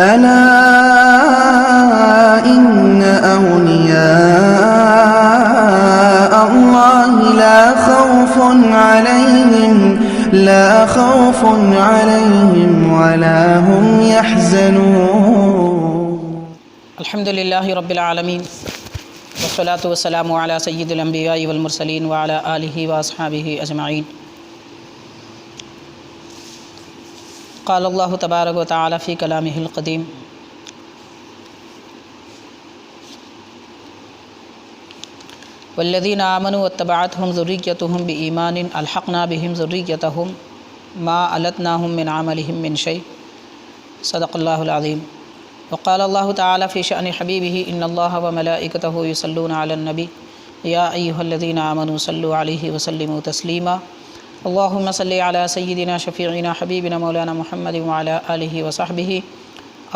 ألا إن أولياء الله لا خوف عليهم ولا هم يحزنون. الحمد للہ رب العالمین والصلاة والسلام علی سید الانبیاء والمرسلین وعلی آلہ واصحابہ اجمعین. قال اللہ تبارک و تعالی فی کلامہ القدیم والذین آمنوا واتبعتهم ذریتهم بإیمان الحقنا بهم ذریتهم ما علتناهم من عملهم من شیء. صدق اللہ العظیم. وقال اللہ تعالی فی شأن حبیبہ ان اللہ وملائکتہ یصلون علی النبی یا ایہا الذین آمنوا صلوا علیہ وسلموا تسلیما. اللہم صلی علی سیدنا شفیعنا حبیبنا مولانا محمد وعلی آلہ وصحبہ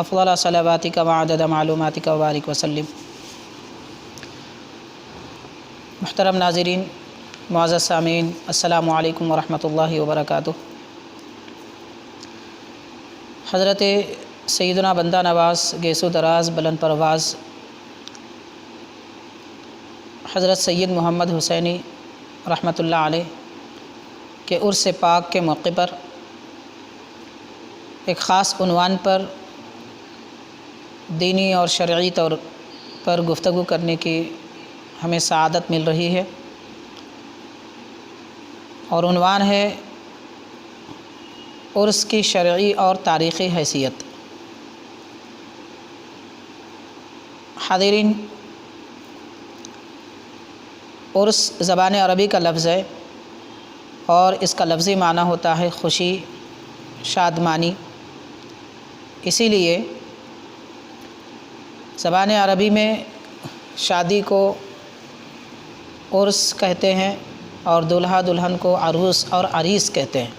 افضل صلواتک وعدد معلوماتک وبارک وسلم. محترم ناظرین، معزز سامعین، السلام علیکم ورحمۃ اللہ وبرکاتہ. حضرت سیدنا بندہ نواز گیسو دراز بلند پرواز حضرت سید محمد حسینی رحمۃ اللہ علیہ کے عرس پاک کے موقع پر ایک خاص عنوان پر دینی اور شرعی طور پر گفتگو کرنے کی ہمیں سعادت مل رہی ہے، اور عنوان ہے عرس کی شرعی اور تاریخی حیثیت. حاضرین، عرس زبان عربی کا لفظ ہے اور اس کا لفظی معنی ہوتا ہے خوشی، شادمانی. اسی لیے زبان عربی میں شادی کو عرس کہتے ہیں اور دلہا دلہن کو عروس اور عریس کہتے ہیں.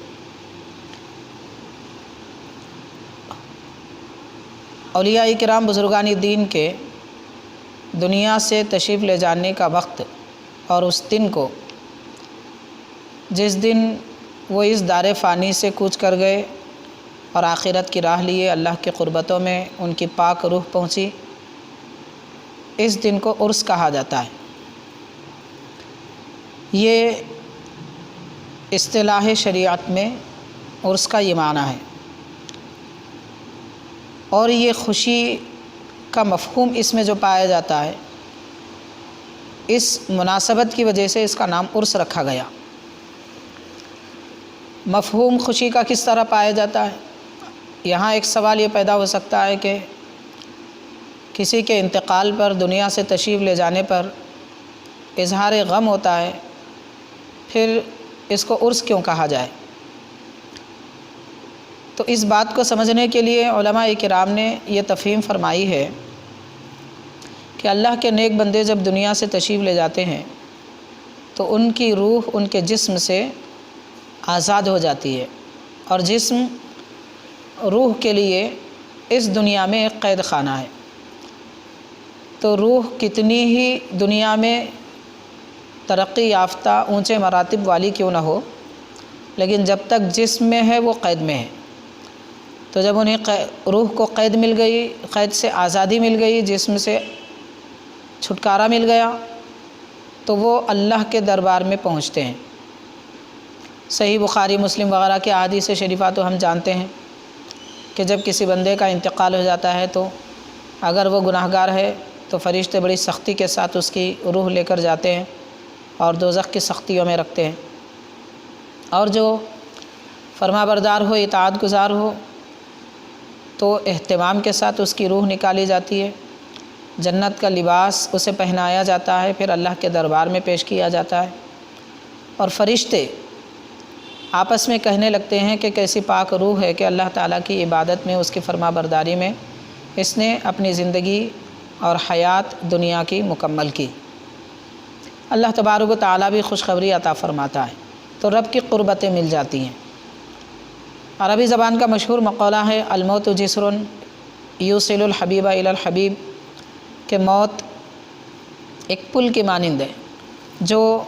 اولیاء کرام بزرگان دین کے دنیا سے تشریف لے جانے کا وقت اور اس دن کو، جس دن وہ اس دار فانی سے کوچ کر گئے اور آخرت کی راہ لیے اللہ کی قربتوں میں ان کی پاک روح پہنچی، اس دن کو عرس کہا جاتا ہے. یہ اصطلاح شریعت میں عرس کا یہ معنی ہے، اور یہ خوشی کا مفہوم اس میں جو پایا جاتا ہے، اس مناسبت کی وجہ سے اس کا نام عرس رکھا گیا. مفہوم خوشی کا کس طرح پایا جاتا ہے؟ یہاں ایک سوال یہ پیدا ہو سکتا ہے کہ کسی کے انتقال پر، دنیا سے تشریف لے جانے پر اظہار غم ہوتا ہے، پھر اس کو عرس کیوں کہا جائے؟ تو اس بات کو سمجھنے کے لیے علماء کرام نے یہ تفہیم فرمائی ہے کہ اللہ کے نیک بندے جب دنیا سے تشریف لے جاتے ہیں تو ان کی روح ان کے جسم سے آزاد ہو جاتی ہے، اور جسم روح کے لیے اس دنیا میں ایک قید خانہ ہے. تو روح کتنی ہی دنیا میں ترقی یافتہ اونچے مراتب والی کیوں نہ ہو، لیکن جب تک جسم میں ہے وہ قید میں ہے. تو جب انہیں روح کو قید مل گئی، قید سے آزادی مل گئی، جسم سے چھٹکارا مل گیا، تو وہ اللہ کے دربار میں پہنچتے ہیں. صحیح بخاری مسلم وغیرہ کے احادیث شریفہ تو ہم جانتے ہیں کہ جب کسی بندے کا انتقال ہو جاتا ہے تو اگر وہ گناہگار ہے تو فرشتے بڑی سختی کے ساتھ اس کی روح لے کر جاتے ہیں اور دوزخ کی سختیوں میں رکھتے ہیں، اور جو فرما بردار ہو، اطاعت گزار ہو، تو اہتمام کے ساتھ اس کی روح نکالی جاتی ہے، جنت کا لباس اسے پہنایا جاتا ہے، پھر اللہ کے دربار میں پیش کیا جاتا ہے، اور فرشتے آپس میں کہنے لگتے ہیں کہ کیسی پاک روح ہے کہ اللہ تعالیٰ کی عبادت میں، اس کی فرما برداری میں اس نے اپنی زندگی اور حیات دنیا کی مکمل کی. اللہ تبارک و تعالیٰ بھی خوشخبری عطا فرماتا ہے، تو رب کی قربتیں مل جاتی ہیں. عربی زبان کا مشہور مقولہ ہے الموت جسر یوصل الحبیب الی الحبیب، کہ موت ایک پل کی مانند ہے جو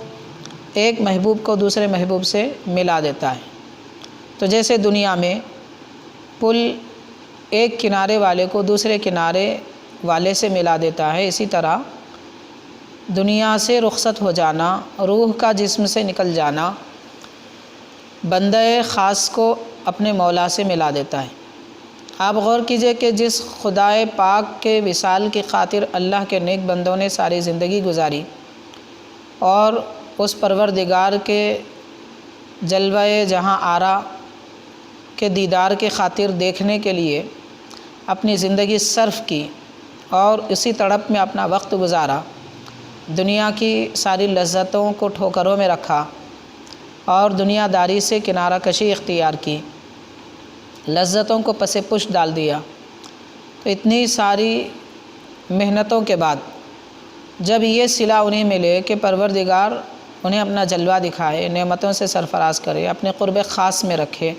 ایک محبوب کو دوسرے محبوب سے ملا دیتا ہے. تو جیسے دنیا میں پل ایک کنارے والے کو دوسرے کنارے والے سے ملا دیتا ہے، اسی طرح دنیا سے رخصت ہو جانا، روح کا جسم سے نکل جانا بندہ خاص کو اپنے مولا سے ملا دیتا ہے۔ آپ غور کیجئے کہ جس خدائے پاک کے وصال کی خاطر اللہ کے نیک بندوں نے ساری زندگی گزاری، اور اس پروردگار کے جلوہ جہاں آرا کے دیدار کے خاطر دیکھنے کے لیے اپنی زندگی صرف کی اور اسی تڑپ میں اپنا وقت گزارا، دنیا کی ساری لذتوں کو ٹھوکروں میں رکھا اور دنیا داری سے کنارہ کشی اختیار کی، لذتوں کو پس پش ڈال دیا، تو اتنی ساری محنتوں کے بعد جب یہ صلہ انہیں ملے کہ پروردگار انہیں اپنا جلوہ دکھائے، نعمتوں سے سرفراز کرے، اپنے قرب خاص میں رکھے،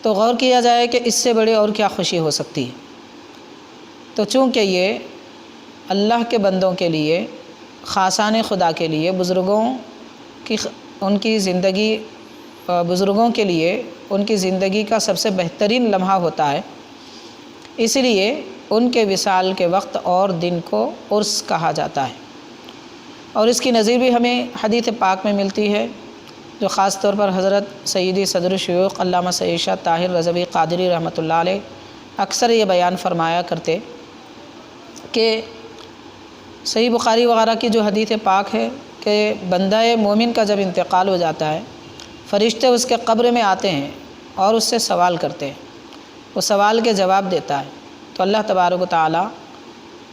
تو غور کیا جائے کہ اس سے بڑی اور کیا خوشی ہو سکتی ہے۔ تو چونکہ یہ اللہ کے بندوں کے لیے، خاصان خدا کے لیے، بزرگوں کی زندگی بزرگوں کے لیے ان کی زندگی کا سب سے بہترین لمحہ ہوتا ہے، اس لیے ان کے وصال کے وقت اور دن کو عرس کہا جاتا ہے۔ اور اس کی نظیر بھی ہمیں حدیث پاک میں ملتی ہے، جو خاص طور پر حضرت سیدی صدر الشیوخ علامہ سید شاہ طاہر رضوی قادری رحمۃ اللہ علیہ اکثر یہ بیان فرمایا کرتے کہ صحیح بخاری وغیرہ کی جو حدیث پاک ہے کہ بندہ مومن کا جب انتقال ہو جاتا ہے، فرشتے اس کے قبر میں آتے ہیں اور اس سے سوال کرتے ہیں، وہ سوال کے جواب دیتا ہے، تو اللہ تبارک و تعالی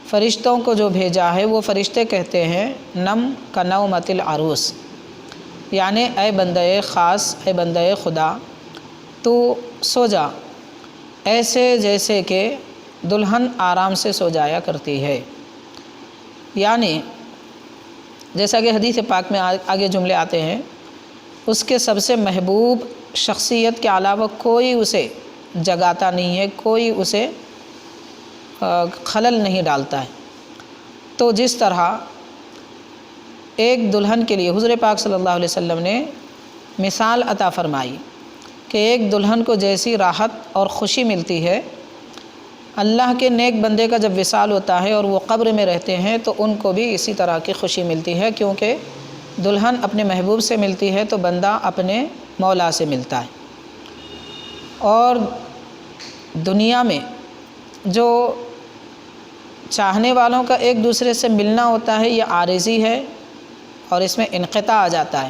فرشتوں کو جو بھیجا ہے وہ فرشتے کہتے ہیں نم کنومۃ العروس، یعنی اے بندہ خاص، اے بندہ خدا، تو سو جا ایسے جیسے کہ دلہن آرام سے سو جایا کرتی ہے۔ یعنی جیسا کہ حدیث پاک میں آگے جملے آتے ہیں، اس کے سب سے محبوب شخصیت کے علاوہ کوئی اسے جگاتا نہیں ہے، کوئی اسے خلل نہیں ڈالتا ہے۔ تو جس طرح ایک دلہن کے لیے حضور پاک صلی اللہ علیہ وسلم نے مثال عطا فرمائی کہ ایک دلہن کو جیسی راحت اور خوشی ملتی ہے، اللہ کے نیک بندے کا جب وصال ہوتا ہے اور وہ قبر میں رہتے ہیں تو ان کو بھی اسی طرح کی خوشی ملتی ہے، کیونکہ دلہن اپنے محبوب سے ملتی ہے تو بندہ اپنے مولا سے ملتا ہے۔ اور دنیا میں جو چاہنے والوں کا ایک دوسرے سے ملنا ہوتا ہے یہ عارضی ہے اور اس میں انقطاع آ جاتا ہے،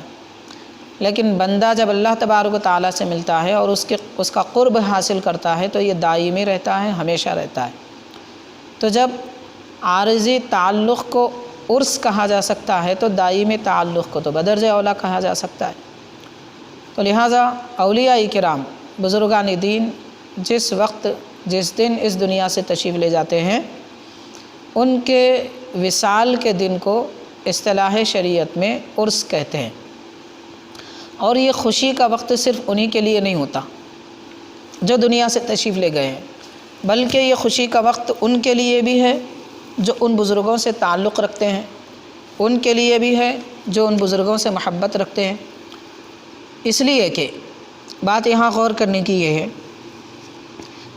لیکن بندہ جب اللہ تبارک و تعالیٰ سے ملتا ہے اور اس کا قرب حاصل کرتا ہے تو یہ دائمی رہتا ہے، ہمیشہ رہتا ہے۔ تو جب عارضی تعلق کو عرس کہا جا سکتا ہے تو دائمی تعلق کو تو بدرجہ اولیٰ کہا جا سکتا ہے۔ تو لہٰذا اولیاء کرام، بزرگان دین جس وقت جس دن اس دنیا سے تشریف لے جاتے ہیں، ان کے وصال کے دن کو اصطلاح شریعت میں عرس کہتے ہیں۔ اور یہ خوشی کا وقت صرف انہی کے لیے نہیں ہوتا جو دنیا سے تشریف لے گئے ہیں، بلکہ یہ خوشی کا وقت ان کے لیے بھی ہے جو ان بزرگوں سے تعلق رکھتے ہیں، ان کے لیے بھی ہے جو ان بزرگوں سے محبت رکھتے ہیں۔ اس لیے کہ بات یہاں غور کرنے کی یہ ہے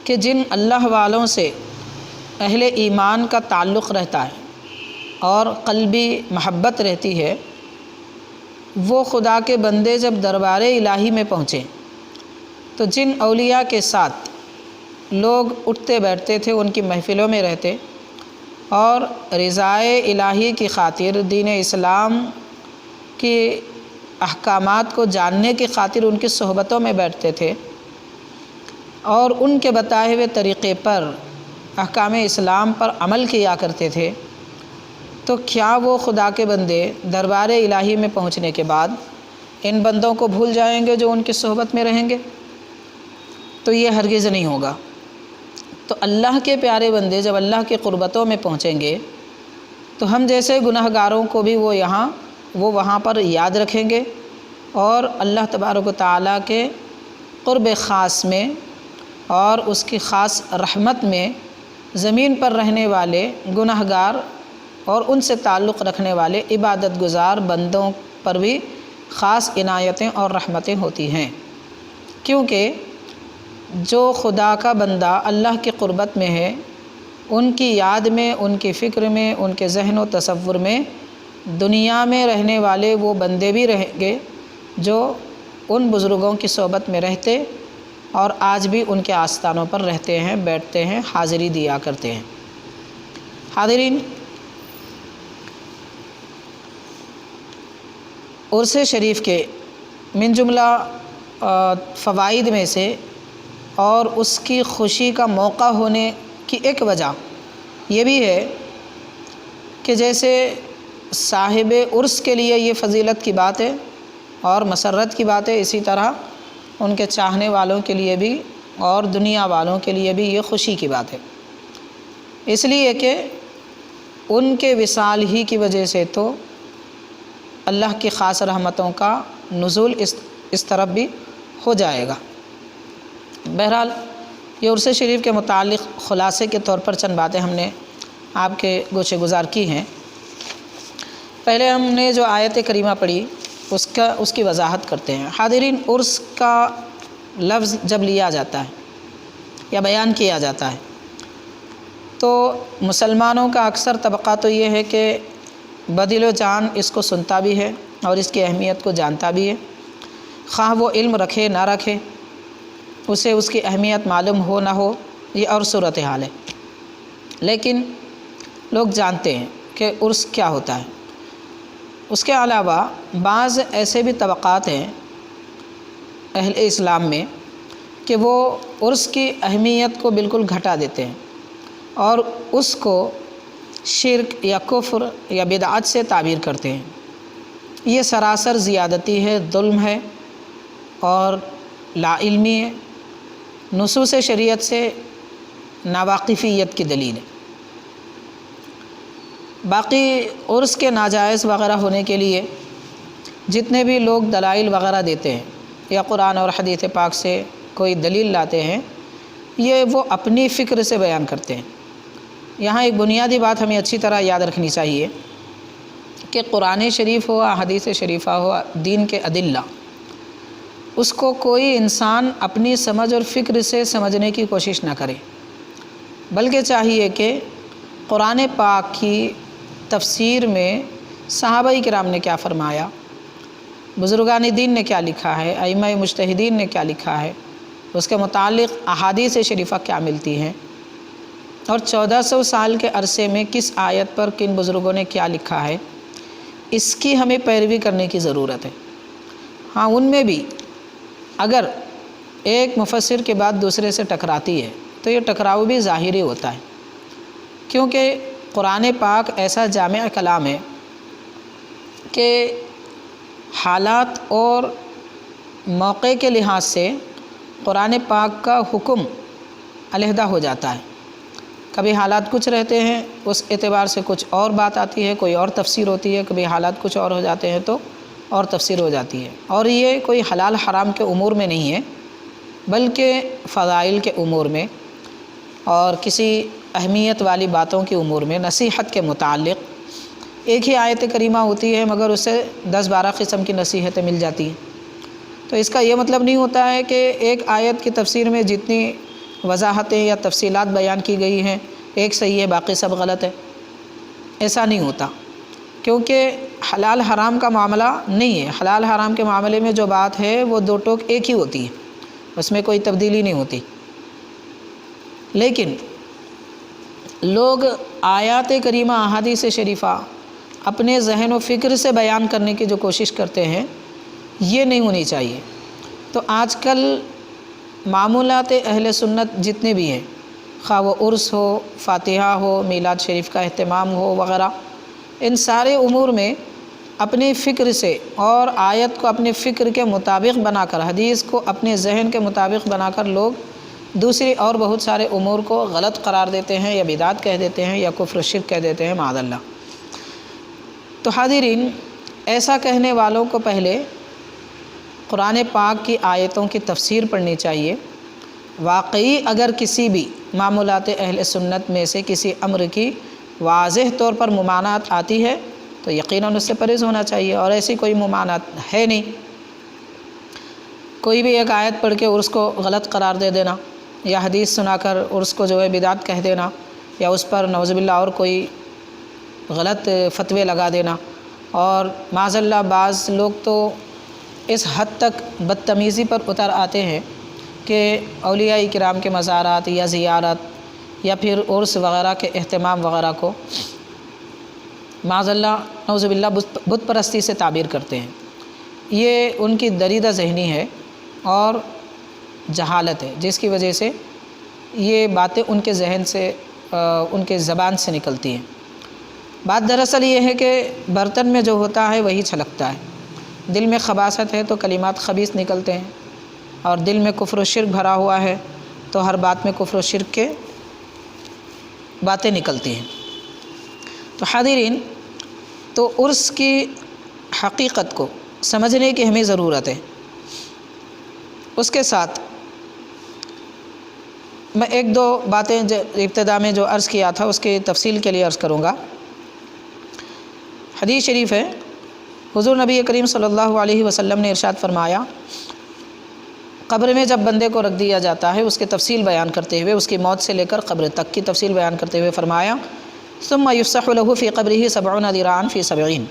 کہ جن اللہ والوں سے اہل ایمان کا تعلق رہتا ہے اور قلبی محبت رہتی ہے، وہ خدا کے بندے جب دربار الہی میں پہنچے تو جن اولیاء کے ساتھ لوگ اٹھتے بیٹھتے تھے، ان کی محفلوں میں رہتے اور رضائے الہی کی خاطر دین اسلام کی احکامات کو جاننے کی خاطر ان کی صحبتوں میں بیٹھتے تھے اور ان کے بتائے ہوئے طریقے پر احکام اسلام پر عمل کیا کرتے تھے، تو کیا وہ خدا کے بندے دربار الہی میں پہنچنے کے بعد ان بندوں کو بھول جائیں گے جو ان کی صحبت میں رہیں گے؟ تو یہ ہرگز نہیں ہوگا۔ تو اللہ کے پیارے بندے جب اللہ کے قربتوں میں پہنچیں گے تو ہم جیسے گناہ گاروں کو بھی وہ وہاں پر یاد رکھیں گے اور اللہ تبارک و تعالیٰ کے قرب خاص میں اور اس کی خاص رحمت میں زمین پر رہنے والے گناہ گار اور ان سے تعلق رکھنے والے عبادت گزار بندوں پر بھی خاص عنایتیں اور رحمتیں ہوتی ہیں، کیونکہ جو خدا کا بندہ اللہ کی قربت میں ہے، ان کی یاد میں، ان کی فکر میں، ان کے ذہن و تصور میں دنیا میں رہنے والے وہ بندے بھی رہیں گے جو ان بزرگوں کی صحبت میں رہتے اور آج بھی ان کے آستانوں پر رہتے ہیں، بیٹھتے ہیں، حاضری دیا کرتے ہیں۔ حاضرین، عرس شریف کے من جملہ فوائد میں سے اور اس کی خوشی کا موقع ہونے کی ایک وجہ یہ بھی ہے کہ جیسے صاحب عرس کے لیے یہ فضیلت کی بات ہے اور مسرت کی بات ہے، اسی طرح ان کے چاہنے والوں کے لیے بھی اور دنیا والوں کے لیے بھی یہ خوشی کی بات ہے، اس لیے کہ ان کے وصال ہی کی وجہ سے تو اللہ کی خاص رحمتوں کا نزول اس طرف بھی ہو جائے گا۔ بہرحال یہ عرس شریف کے متعلق خلاصے کے طور پر چند باتیں ہم نے آپ کے گوشے گزار کی ہیں۔ پہلے ہم نے جو آیت کریمہ پڑھی اس کی وضاحت کرتے ہیں۔ حاضرین، عرس کا لفظ جب لیا جاتا ہے یا بیان کیا جاتا ہے تو مسلمانوں کا اکثر طبقہ تو یہ ہے کہ بدل و جان اس کو سنتا بھی ہے اور اس کی اہمیت کو جانتا بھی ہے، خواہ وہ علم رکھے نہ رکھے، اسے اس کی اہمیت معلوم ہو نہ ہو، یہ اور صورتحال ہے۔ لیکن لوگ جانتے ہیں کہ عرس کیا ہوتا ہے۔ اس کے علاوہ بعض ایسے بھی طبقات ہیں اہل اسلام میں کہ وہ عرس کی اہمیت کو بالکل گھٹا دیتے ہیں اور اس کو شرک یا کفر یا بدعت سے تعبیر کرتے ہیں۔ یہ سراسر زیادتی ہے، ظلم ہے اور لا علمی ہے، نصوص شریعت سے ناواقفیت کی دلیل ہے۔ باقی عرس کے ناجائز وغیرہ ہونے کے لیے جتنے بھی لوگ دلائل وغیرہ دیتے ہیں یا قرآن اور حدیث پاک سے کوئی دلیل لاتے ہیں، یہ وہ اپنی فکر سے بیان کرتے ہیں۔ یہاں ایک بنیادی بات ہمیں اچھی طرح یاد رکھنی چاہیے کہ قرآن شریف ہو، حدیث شریفہ ہو، دین کے ادلہ، اس کو کوئی انسان اپنی سمجھ اور فکر سے سمجھنے کی کوشش نہ کرے، بلکہ چاہیے کہ قرآن پاک کی تفسیر میں صحابہ کرام نے کیا فرمایا، بزرگان دین نے کیا لکھا ہے، ائمہ مجتہدین نے کیا لکھا ہے، اس کے متعلق احادیث شریفہ کیا ملتی ہیں، اور 1400 سال کے عرصے میں کس آیت پر کن بزرگوں نے کیا لکھا ہے، اس کی ہمیں پیروی کرنے کی ضرورت ہے۔ ہاں، ان میں بھی اگر ایک مفسر کے بعد دوسرے سے ٹکراتی ہے تو یہ ٹکراؤ بھی ظاہری ہوتا ہے، کیونکہ قرآن پاک ایسا جامع کلام ہے کہ حالات اور موقع کے لحاظ سے قرآن پاک کا حکم علیحدہ ہو جاتا ہے۔ کبھی حالات کچھ رہتے ہیں، اس اعتبار سے کچھ اور بات آتی ہے، کوئی اور تفسیر ہوتی ہے، کبھی حالات کچھ اور ہو جاتے ہیں تو اور تفسیر ہو جاتی ہے۔ اور یہ کوئی حلال حرام کے امور میں نہیں ہے، بلکہ فضائل کے امور میں اور کسی اہمیت والی باتوں کی امور میں، نصیحت کے متعلق ایک ہی آیت کریمہ ہوتی ہے مگر اس سے 10-12 قسم کی نصیحتیں مل جاتی ہیں۔ تو اس کا یہ مطلب نہیں ہوتا ہے کہ ایک آیت کی تفسیر میں جتنی وضاحتیں یا تفصیلات بیان کی گئی ہیں ایک صحیح ہے باقی سب غلط ہے، ایسا نہیں ہوتا، کیونکہ حلال حرام کا معاملہ نہیں ہے۔ حلال حرام کے معاملے میں جو بات ہے وہ دو ٹوک ایک ہی ہوتی ہے، اس میں کوئی تبدیلی نہیں ہوتی۔ لیکن لوگ آیات کریمہ، احادیث شریفہ اپنے ذہن و فکر سے بیان کرنے کی جو کوشش کرتے ہیں، یہ نہیں ہونی چاہیے۔ تو آج کل معمولات اہل سنت جتنے بھی ہیں، خواہ وہ عرس ہو، فاتحہ ہو، میلاد شریف کا اہتمام ہو وغیرہ، ان سارے امور میں اپنی فکر سے اور آیت کو اپنے فکر کے مطابق بنا کر، حدیث کو اپنے ذہن کے مطابق بنا کر لوگ دوسری اور بہت سارے امور کو غلط قرار دیتے ہیں یا بدعت کہہ دیتے ہیں یا کفر و شرک کہہ دیتے ہیں، معاذ اللہ۔ تو حاضرین، ایسا کہنے والوں کو پہلے قرآن پاک کی آیتوں کی تفسیر پڑھنی چاہیے۔ واقعی اگر کسی بھی معمولات اہل سنت میں سے کسی امر کی واضح طور پر ممانعت آتی ہے تو یقیناً اس سے پرہیز ہونا چاہیے، اور ایسی کوئی ممانعت ہے نہیں۔ کوئی بھی ایک آیت پڑھ کے عرس کو غلط قرار دے دینا، یا حدیث سنا کر عرس کو جو ہے بدعت کہہ دینا، یا اس پر نعوذ باللہ اور کوئی غلط فتوے لگا دینا۔ اور معاذ اللہ بعض لوگ تو اس حد تک بدتمیزی پر اتر آتے ہیں کہ اولیاء کرام کے مزارات یا زیارت یا پھر عرس وغیرہ کے اہتمام وغیرہ کو معاذ اللہ نعوذ باللہ بت پرستی سے تعبیر کرتے ہیں۔ یہ ان کی دریدہ ذہنی ہے اور جہالت ہے، جس کی وجہ سے یہ باتیں ان کے ذہن سے ان کے زبان سے نکلتی ہیں۔ بات دراصل یہ ہے کہ برتن میں جو ہوتا ہے وہی چھلکتا ہے۔ دل میں خباثت ہے تو کلمات خبیث نکلتے ہیں، اور دل میں کفر و شرک بھرا ہوا ہے تو ہر بات میں کفر و شرک کے باتیں نکلتی ہیں۔ تو حاضرین، تو عرس کی حقیقت کو سمجھنے کی ہمیں ضرورت ہے۔ اس کے ساتھ میں ایک دو باتیں ابتدا میں جو عرض کیا تھا اس کی تفصیل کے لیے عرض کروں گا۔ حدیث شریف ہے، حضور نبی کریم صلی اللہ علیہ وسلم نے ارشاد فرمایا، قبر میں جب بندے کو رکھ دیا جاتا ہے اس کی تفصیل بیان کرتے ہوئے، اس کی موت سے لے کر قبر تک کی تفصیل بیان کرتے ہوئے فرمایا، ثم یفسح له فی قبرہ 70 ذراعا فی 70،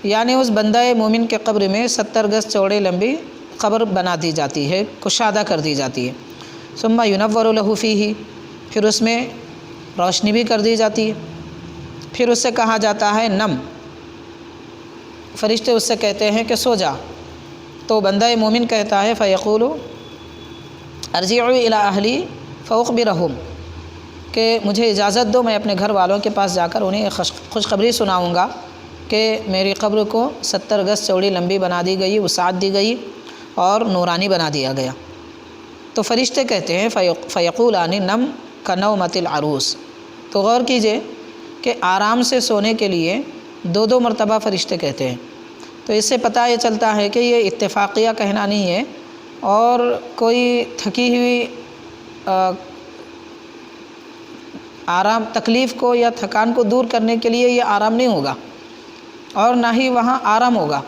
یعنی اس بندہ مومن کے قبر میں 70 گز چوڑے لمبی قبر بنا دی جاتی ہے، کشادہ کر دی جاتی ہے۔ ثم ینور له فیہ، پھر اس میں روشنی بھی کر دی جاتی ہے۔ پھر اس سے کہا جاتا ہے نم، فرشتے اس سے کہتے ہیں کہ سو جا، تو بندہ مومن کہتا ہے فیقول ارجعوا الی اہلی فاخبرہم، کہ مجھے اجازت دو میں اپنے گھر والوں کے پاس جا کر انہیں خوشخبری سناؤں گا کہ میری قبر کو 70 گز چوڑی لمبی بنا دی گئی، وسعت دی گئی اور نورانی بنا دیا گیا۔ تو فرشتے کہتے ہیں فیقولان نم کنومۃ العروس، تو غور کیجئے کہ آرام سے سونے کے لیے 2 مرتبہ فرشتے کہتے ہیں۔ تو اس سے پتہ یہ چلتا ہے کہ یہ اتفاقیہ کہنا نہیں ہے، اور کوئی تھکی ہوئی آرام تکلیف کو یا تھکان کو دور کرنے کے لیے یہ آرام نہیں ہوگا، اور نہ ہی وہاں آرام ہوگا،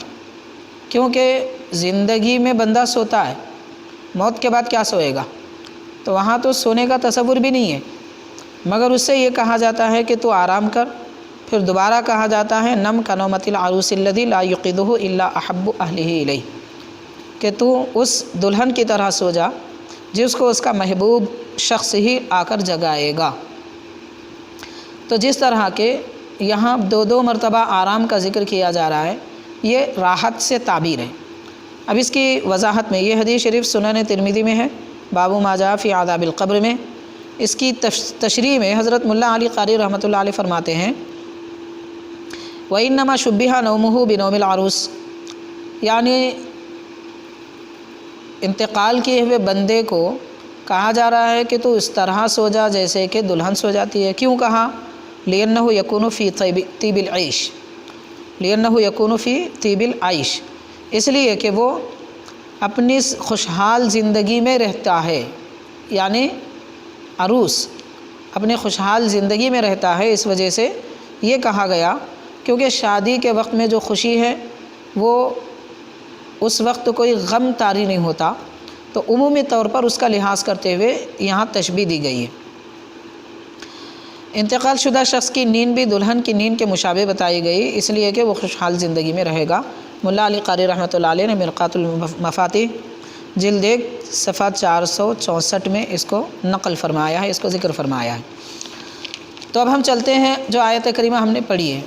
کیونکہ زندگی میں بندہ سوتا ہے، موت کے بعد کیا سوئے گا؟ تو وہاں تو سونے کا تصور بھی نہیں ہے، مگر اس سے یہ کہا جاتا ہے کہ تو آرام کر۔ پھر دوبارہ کہا جاتا ہے نم کنومۃ العروس الذی لا یوقظہ الا احب اہلہ الیہ، کہ تو اس دلہن کی طرح سو جا جس کو اس کا محبوب شخص ہی آ کر جگائے گا۔ تو جس طرح کے یہاں 2 مرتبہ آرام کا ذکر کیا جا رہا ہے، یہ راحت سے تعبیر ہے۔ اب اس کی وضاحت میں یہ حدیث شریف سنن ترمذی میں ہے، باب ما جاء فی عذاب القبر میں۔ اس کی تشریح میں حضرت ملا علی قاری رحمۃ اللہ علیہ فرماتے ہیں وَإِنَّمَا شُبِّهَ نَوْمُهُ بِنَوْمِ الْعَرُوسِ، یعنی انتقال کیے ہوئے بندے کو کہا جا رہا ہے کہ تو اس طرح سو جا جیسے کہ دلہن سو جاتی ہے۔ کیوں کہا؟ لِأَنَّهُ يَكُونُ فِي طِيبِ الْعَيْشِ، لِأَنَّهُ يَكُونُ فِي طِيبِ الْعَيْشِ، اس لیے کہ وہ اپنی خوشحال زندگی میں رہتا ہے، یعنی عروس اپنے خوشحال زندگی میں رہتا ہے۔ اس وجہ سے یہ کہا گیا کیونکہ شادی کے وقت میں جو خوشی ہے وہ اس وقت کوئی غم طاری نہیں ہوتا، تو عمومی طور پر اس کا لحاظ کرتے ہوئے یہاں تشبیہ دی گئی ہے۔ انتقال شدہ شخص کی نیند بھی دلہن کی نیند کے مشابہ بتائی گئی، اس لیے کہ وہ خوشحال زندگی میں رہے گا۔ ملا علی قاری رحمۃ اللہ علیہ نے مرقات المفاتیح جلد 1 صفحہ 464 میں اس کو نقل فرمایا ہے، اس کو ذکر فرمایا ہے۔ تو اب ہم چلتے ہیں جو آیت کریمہ ہم نے پڑھی ہے۔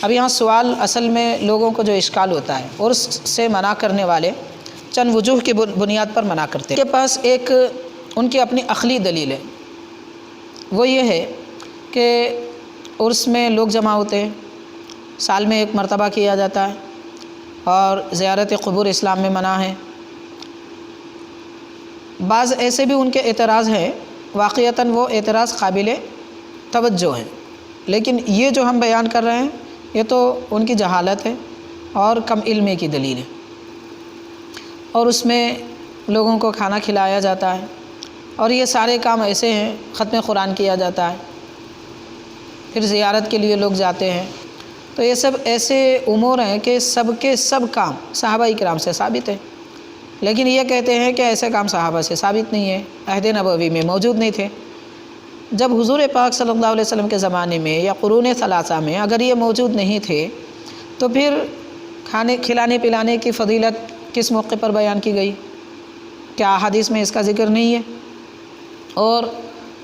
اب یہاں سوال اصل میں لوگوں کو جو اشکال ہوتا ہے، عرس سے منع کرنے والے چند وجوہ کی بنیاد پر منع کرتے ہیں۔ ان کے پاس ایک ان کی اپنی عقلی دلیل ہے، وہ یہ ہے کہ عرس میں لوگ جمع ہوتے ہیں، سال میں 1 مرتبہ کیا جاتا ہے، اور زیارت قبور اسلام میں منع ہے۔ بعض ایسے بھی ان کے اعتراض ہیں، واقعتاً وہ اعتراض قابل توجہ ہے، لیکن یہ جو ہم بیان کر رہے ہیں یہ تو ان کی جہالت ہے اور کم علمی کی دلیل ہے۔ اور اس میں لوگوں کو کھانا کھلایا جاتا ہے، اور یہ سارے کام ایسے ہیں، ختم قرآن کیا جاتا ہے، پھر زیارت کے لیے لوگ جاتے ہیں۔ تو یہ سب ایسے امور ہیں کہ سب کے سب کام صحابہ کرام سے ثابت ہے۔ لیکن یہ کہتے ہیں کہ ایسے کام صحابہ سے ثابت نہیں ہے، عہد نبوی میں موجود نہیں تھے۔ جب حضور پاک صلی اللہ علیہ وسلم کے زمانے میں یا قرون ثلاثہ میں اگر یہ موجود نہیں تھے تو پھر کھلانے پلانے کی فضیلت کس موقع پر بیان کی گئی؟ کیا احادیث میں اس کا ذکر نہیں ہے؟ اور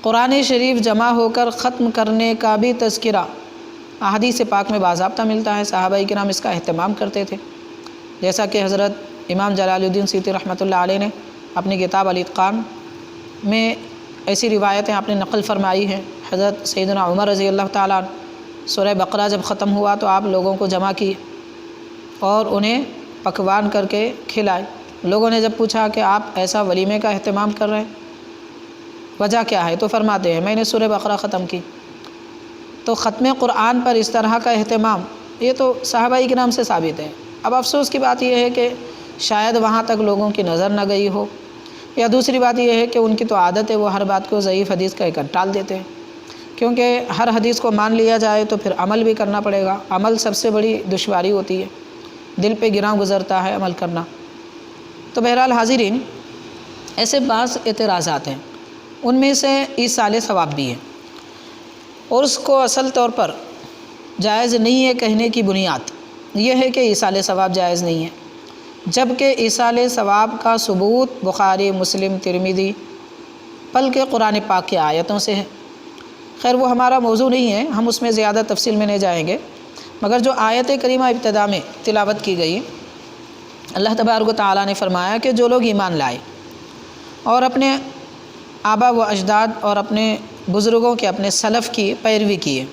قرآن شریف جمع ہو کر ختم کرنے کا بھی تذکرہ احادیث پاک میں باضابطہ ملتا ہے۔ صحابہ کرام اس کا اہتمام کرتے تھے، جیسا کہ حضرت امام جلال الدین سیوطی رحمۃ اللہ علیہ نے اپنی کتاب الاتقان میں ایسی روایتیں آپ نے نقل فرمائی ہیں۔ حضرت سیدنا عمر رضی اللہ تعالیٰ سورہ بقرہ جب ختم ہوا تو آپ لوگوں کو جمع کیے اور انہیں پکوان کر کے کھلائے۔ لوگوں نے جب پوچھا کہ آپ ایسا ولیمے کا اہتمام کر رہے ہیں، وجہ کیا ہے؟ تو فرماتے ہیں میں نے سورہ بقرہ ختم کی۔ تو ختم قرآن پر اس طرح کا اہتمام یہ تو صحابہ کرام سے ثابت ہے۔ اب افسوس کی بات یہ ہے کہ شاید وہاں تک لوگوں کی نظر نہ گئی ہو، یا دوسری بات یہ ہے کہ ان کی تو عادت ہے وہ ہر بات کو ضعیف حدیث کہہ کر ٹال دیتے ہیں، کیونکہ ہر حدیث کو مان لیا جائے تو پھر عمل بھی کرنا پڑے گا۔ عمل سب سے بڑی دشواری ہوتی ہے، دل پہ گراں گزرتا ہے عمل کرنا۔ تو بہرحال حاضرین، ایسے بعض اعتراضات ہیں، ان میں سے ایصال ثواب بھی ہے، اور اس کو اصل طور پر جائز نہیں ہے کہنے کی بنیاد یہ ہے کہ ایصال ثواب جائز نہیں ہے، جبکہ ایصال ثواب کا ثبوت بخاری، مسلم، ترمذی بلکہ قرآن پاک کی آیتوں سے ہے۔ خیر وہ ہمارا موضوع نہیں ہے، ہم اس میں زیادہ تفصیل میں نہیں جائیں گے، مگر جو آیت کریمہ ابتدا میں تلاوت کی گئی، اللہ تبارک و تعالیٰ نے فرمایا کہ جو لوگ ایمان لائے اور اپنے آبا و اجداد اور اپنے بزرگوں کے، اپنے سلف کی پیروی کیے،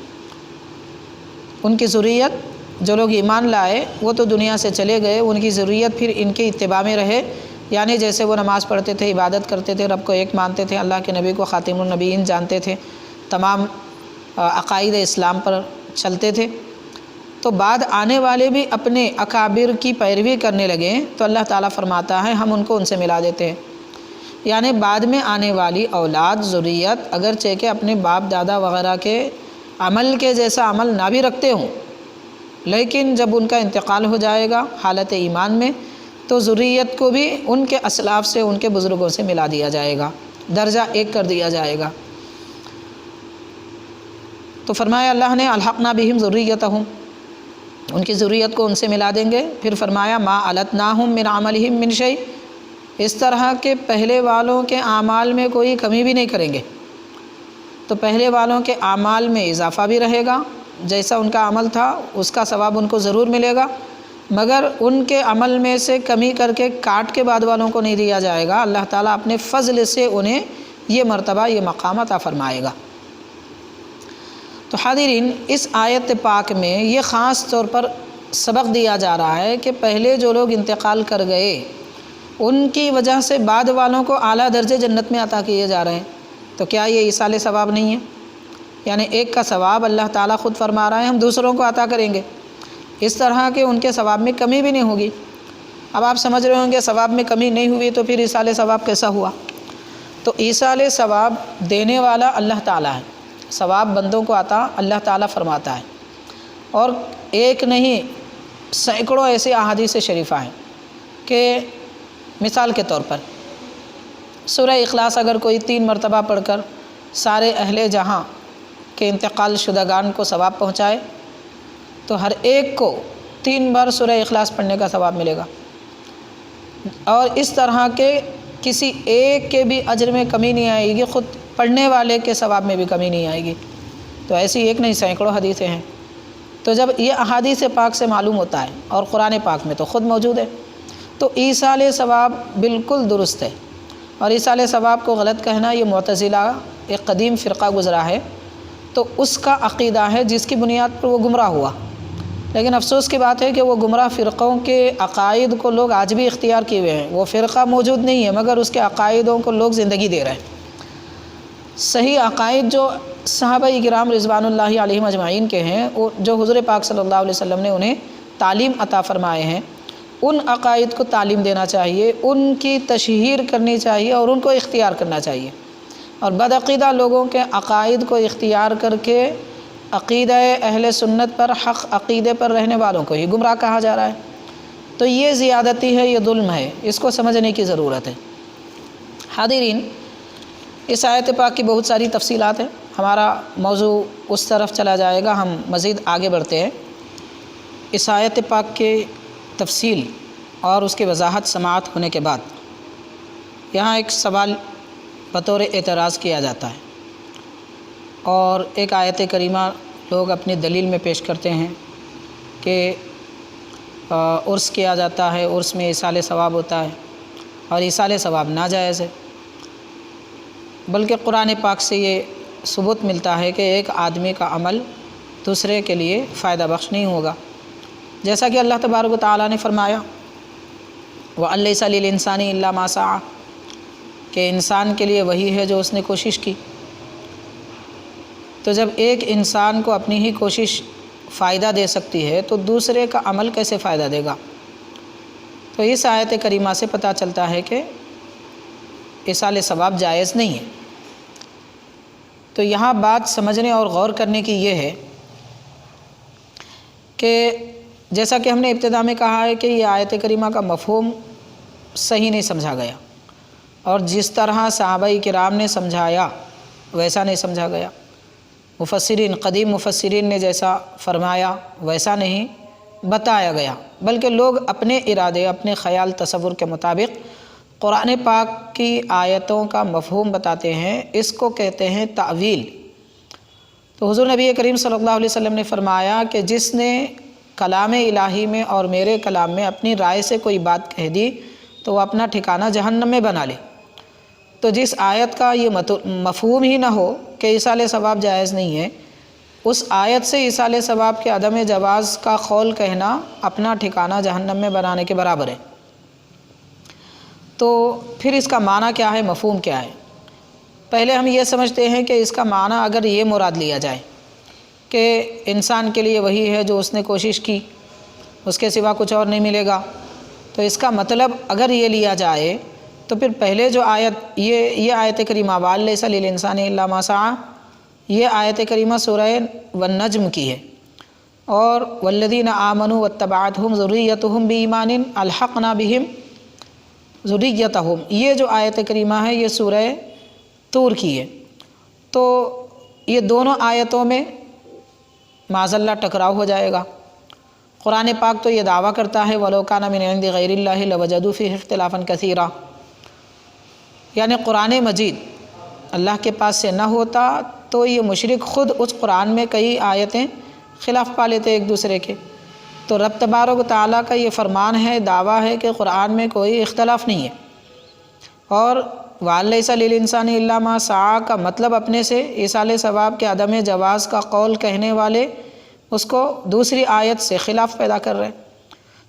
ان کی ذریت، جو لوگ ایمان لائے وہ تو دنیا سے چلے گئے، ان کی ذریت پھر ان کے اتباع میں رہے، یعنی جیسے وہ نماز پڑھتے تھے، عبادت کرتے تھے، رب کو ایک مانتے تھے، اللہ کے نبی کو خاتم النبیین جانتے تھے، تمام عقائد اسلام پر چلتے تھے، تو بعد آنے والے بھی اپنے اکابر کی پیروی کرنے لگے تو اللہ تعالیٰ فرماتا ہے ہم ان کو ان سے ملا دیتے ہیں۔ یعنی بعد میں آنے والی اولاد، ذریت، اگرچہ کہ اپنے باپ دادا وغیرہ کے عمل کے جیسا عمل نہ بھی رکھتے ہوں، لیکن جب ان کا انتقال ہو جائے گا حالت ایمان میں تو ذریت کو بھی ان کے اسلاف سے، ان کے بزرگوں سے ملا دیا جائے گا، درجہ ایک کر دیا جائے گا۔ تو فرمایا اللہ نے الحقنا بہم ذریتہم، ان کی ذریت کو ان سے ملا دیں گے۔ پھر فرمایا ما التناہم من عملہم من شیء، اس طرح کے پہلے والوں کے اعمال میں کوئی کمی بھی نہیں کریں گے، تو پہلے والوں کے اعمال میں اضافہ بھی رہے گا، جیسا ان کا عمل تھا اس کا ثواب ان کو ضرور ملے گا، مگر ان کے عمل میں سے کمی کر کے کاٹ کے بعد والوں کو نہیں دیا جائے گا، اللہ تعالیٰ اپنے فضل سے انہیں یہ مرتبہ، یہ مقام عطا فرمائے گا۔ تو حاضرین، اس آیت پاک میں یہ خاص طور پر سبق دیا جا رہا ہے کہ پہلے جو لوگ انتقال کر گئے ان کی وجہ سے بعد والوں کو اعلیٰ درجے جنت میں عطا کیے جا رہے ہیں، تو کیا یہ ایصال ثواب نہیں ہے؟ یعنی ایک کا ثواب اللہ تعالیٰ خود فرما رہا ہے ہم دوسروں کو عطا کریں گے، اس طرح کہ ان کے ثواب میں کمی بھی نہیں ہوگی۔ اب آپ سمجھ رہے ہوں گے ثواب میں کمی نہیں ہوئی تو پھر ایصال ثواب کیسا ہوا؟ تو ایصال ثواب دینے والا اللہ تعالیٰ ہے، ثواب بندوں کو عطا اللہ تعالیٰ فرماتا ہے، اور ایک نہیں سینکڑوں ایسے احادیث شریفہ ہیں کہ مثال کے طور پر سورہ اخلاص اگر کوئی 3 مرتبہ پڑھ کر سارے اہل جہاں کے انتقال شدگان کو ثواب پہنچائے تو ہر ایک کو 3 بار سورہ اخلاص پڑھنے کا ثواب ملے گا، اور اس طرح کے کسی ایک کے بھی اجر میں کمی نہیں آئے گی، خود پڑھنے والے کے ثواب میں بھی کمی نہیں آئے گی۔ تو ایسی ایک نہیں سینکڑوں حدیثیں ہیں۔ تو جب یہ احادیث پاک سے معلوم ہوتا ہے اور قرآن پاک میں تو خود موجود ہے، تو ایصال ثواب بالکل درست ہے، اور ایصال ثواب کو غلط کہنا یہ معتزلہ ایک قدیم فرقہ گزرا ہے، تو اس کا عقیدہ ہے جس کی بنیاد پر وہ گمراہ ہوا۔ لیکن افسوس کی بات ہے کہ وہ گمراہ فرقوں کے عقائد کو لوگ آج بھی اختیار کیے ہوئے ہیں، وہ فرقہ موجود نہیں ہے مگر اس کے عقائدوں کو لوگ زندگی دے رہے ہیں۔ صحیح عقائد جو صحابہ کرام رضوان اللہ علیہم اجمعین کے ہیں، جو حضور پاک صلی اللہ علیہ وسلم نے انہیں تعلیم عطا فرمائے ہیں، ان عقائد کو تعلیم دینا چاہیے، ان کی تشہیر کرنی چاہیے اور ان کو اختیار کرنا چاہیے، اور بدعقیدہ لوگوں کے عقائد کو اختیار کر کے عقیدہ اہل سنت پر، حق عقیدے پر رہنے والوں کو ہی گمراہ کہا جا رہا ہے۔ تو یہ زیادتی ہے، یہ ظلم ہے، اس کو سمجھنے کی ضرورت ہے۔ حاضرین، اس آیت پاک کی بہت ساری تفصیلات ہیں، ہمارا موضوع اس طرف چلا جائے گا، ہم مزید آگے بڑھتے ہیں۔ اس آیت پاک کے تفصیل اور اس کی وضاحت سماعت ہونے کے بعد یہاں ایک سوال بطور اعتراض کیا جاتا ہے، اور ایک آیت کریمہ لوگ اپنی دلیل میں پیش کرتے ہیں کہ عرس کیا جاتا ہے، عرس میں ایصال ثواب ہوتا ہے، اور ایصال ثواب ناجائز ہے، بلکہ قرآن پاک سے یہ ثبوت ملتا ہے کہ ایک آدمی کا عمل دوسرے کے لیے فائدہ بخش نہیں ہوگا، جیسا کہ اللہ تبارک و تعالیٰ نے فرمایا وَأَن لَّيْسَ لِلْإِنسَانِ إِلَّا مَا سَعَىٰ، کہ انسان کے لیے وہی ہے جو اس نے کوشش کی۔ تو جب ایک انسان کو اپنی ہی کوشش فائدہ دے سکتی ہے تو دوسرے کا عمل کیسے فائدہ دے گا؟ تو اس آیت کریمہ سے پتہ چلتا ہے کہ ایصال ثواب جائز نہیں ہے۔ تو یہاں بات سمجھنے اور غور کرنے کی یہ ہے کہ جیسا کہ ہم نے ابتدا میں کہا ہے کہ یہ آیت کریمہ کا مفہوم صحیح نہیں سمجھا گیا، اور جس طرح صحابہ کرام نے سمجھایا ویسا نہیں سمجھا گیا، مفسرین قدیم مفسرین نے جیسا فرمایا ویسا نہیں بتایا گیا، بلکہ لوگ اپنے ارادے، اپنے خیال، تصور کے مطابق قرآن پاک کی آیتوں کا مفہوم بتاتے ہیں، اس کو کہتے ہیں تعویل۔ تو حضور نبی کریم صلی اللہ علیہ وسلم نے فرمایا کہ جس نے کلام الہی میں اور میرے کلام میں اپنی رائے سے کوئی بات کہہ دی تو وہ اپنا ٹھکانہ جہنم میں بنا لے۔ تو جس آیت کا یہ مفہوم ہی نہ ہو کہ ایصال ثواب جائز نہیں ہے، اس آیت سے ایصال ثواب کے عدم جواز کا قول کہنا اپنا ٹھکانہ جہنم میں بنانے کے برابر ہے۔ تو پھر اس کا معنی کیا ہے، مفہوم کیا ہے؟ پہلے ہم یہ سمجھتے ہیں کہ اس کا معنی اگر یہ مراد لیا جائے کہ انسان کے لیے وہی ہے جو اس نے کوشش کی، اس کے سوا کچھ اور نہیں ملے گا، تو اس کا مطلب اگر یہ لیا جائے تو پھر پہلے جو آیت یہ آیت کریمہ وَأَن لَّيْسَ لِلْإِنسَانِ إِلَّا مَا سَعَىٰ، یہ آیت کریمہ سورہ والنجم کی ہے، اور وَالَّذِينَ آمَنُوا وَاتَّبَعَتْهُمْ ذُرِّيَّتُهُمْ بِإِيمَانٍ أَلْحَقْنَا بِهِمْ ذُرِّيَّتَهُمْ، یہ جو آیت کریمہ ہے یہ سورہ طور کی ہے۔ تو یہ دونوں آیتوں میں معاذ اللہ ٹکراؤ ہو جائے گا۔ قرآن پاک تو یہ دعویٰ کرتا ہے وَلَوْ كَانَ مِنْ عِنْدِ غَيْرِ اللَّهِ لَوَجَدُوا فِيهِ اخْتِلَافًا كَثِيرًا، یعنی قرآن مجید اللہ کے پاس سے نہ ہوتا تو یہ مشرک خود اس قرآن میں کئی آیتیں خلاف پا لیتے ایک دوسرے کے۔ تو رب تبارک و تعالیٰ کا یہ فرمان ہے، دعویٰ ہے کہ قرآن میں کوئی اختلاف نہیں ہے، اور وَأَن لَّيْسَ لِلْإِنسَانِ إِلَّا مَا سَعَىٰ کا مطلب اپنے سے ایصال ثواب کے عدم جواز کا قول کہنے والے اس کو دوسری آیت سے خلاف پیدا کر رہے۔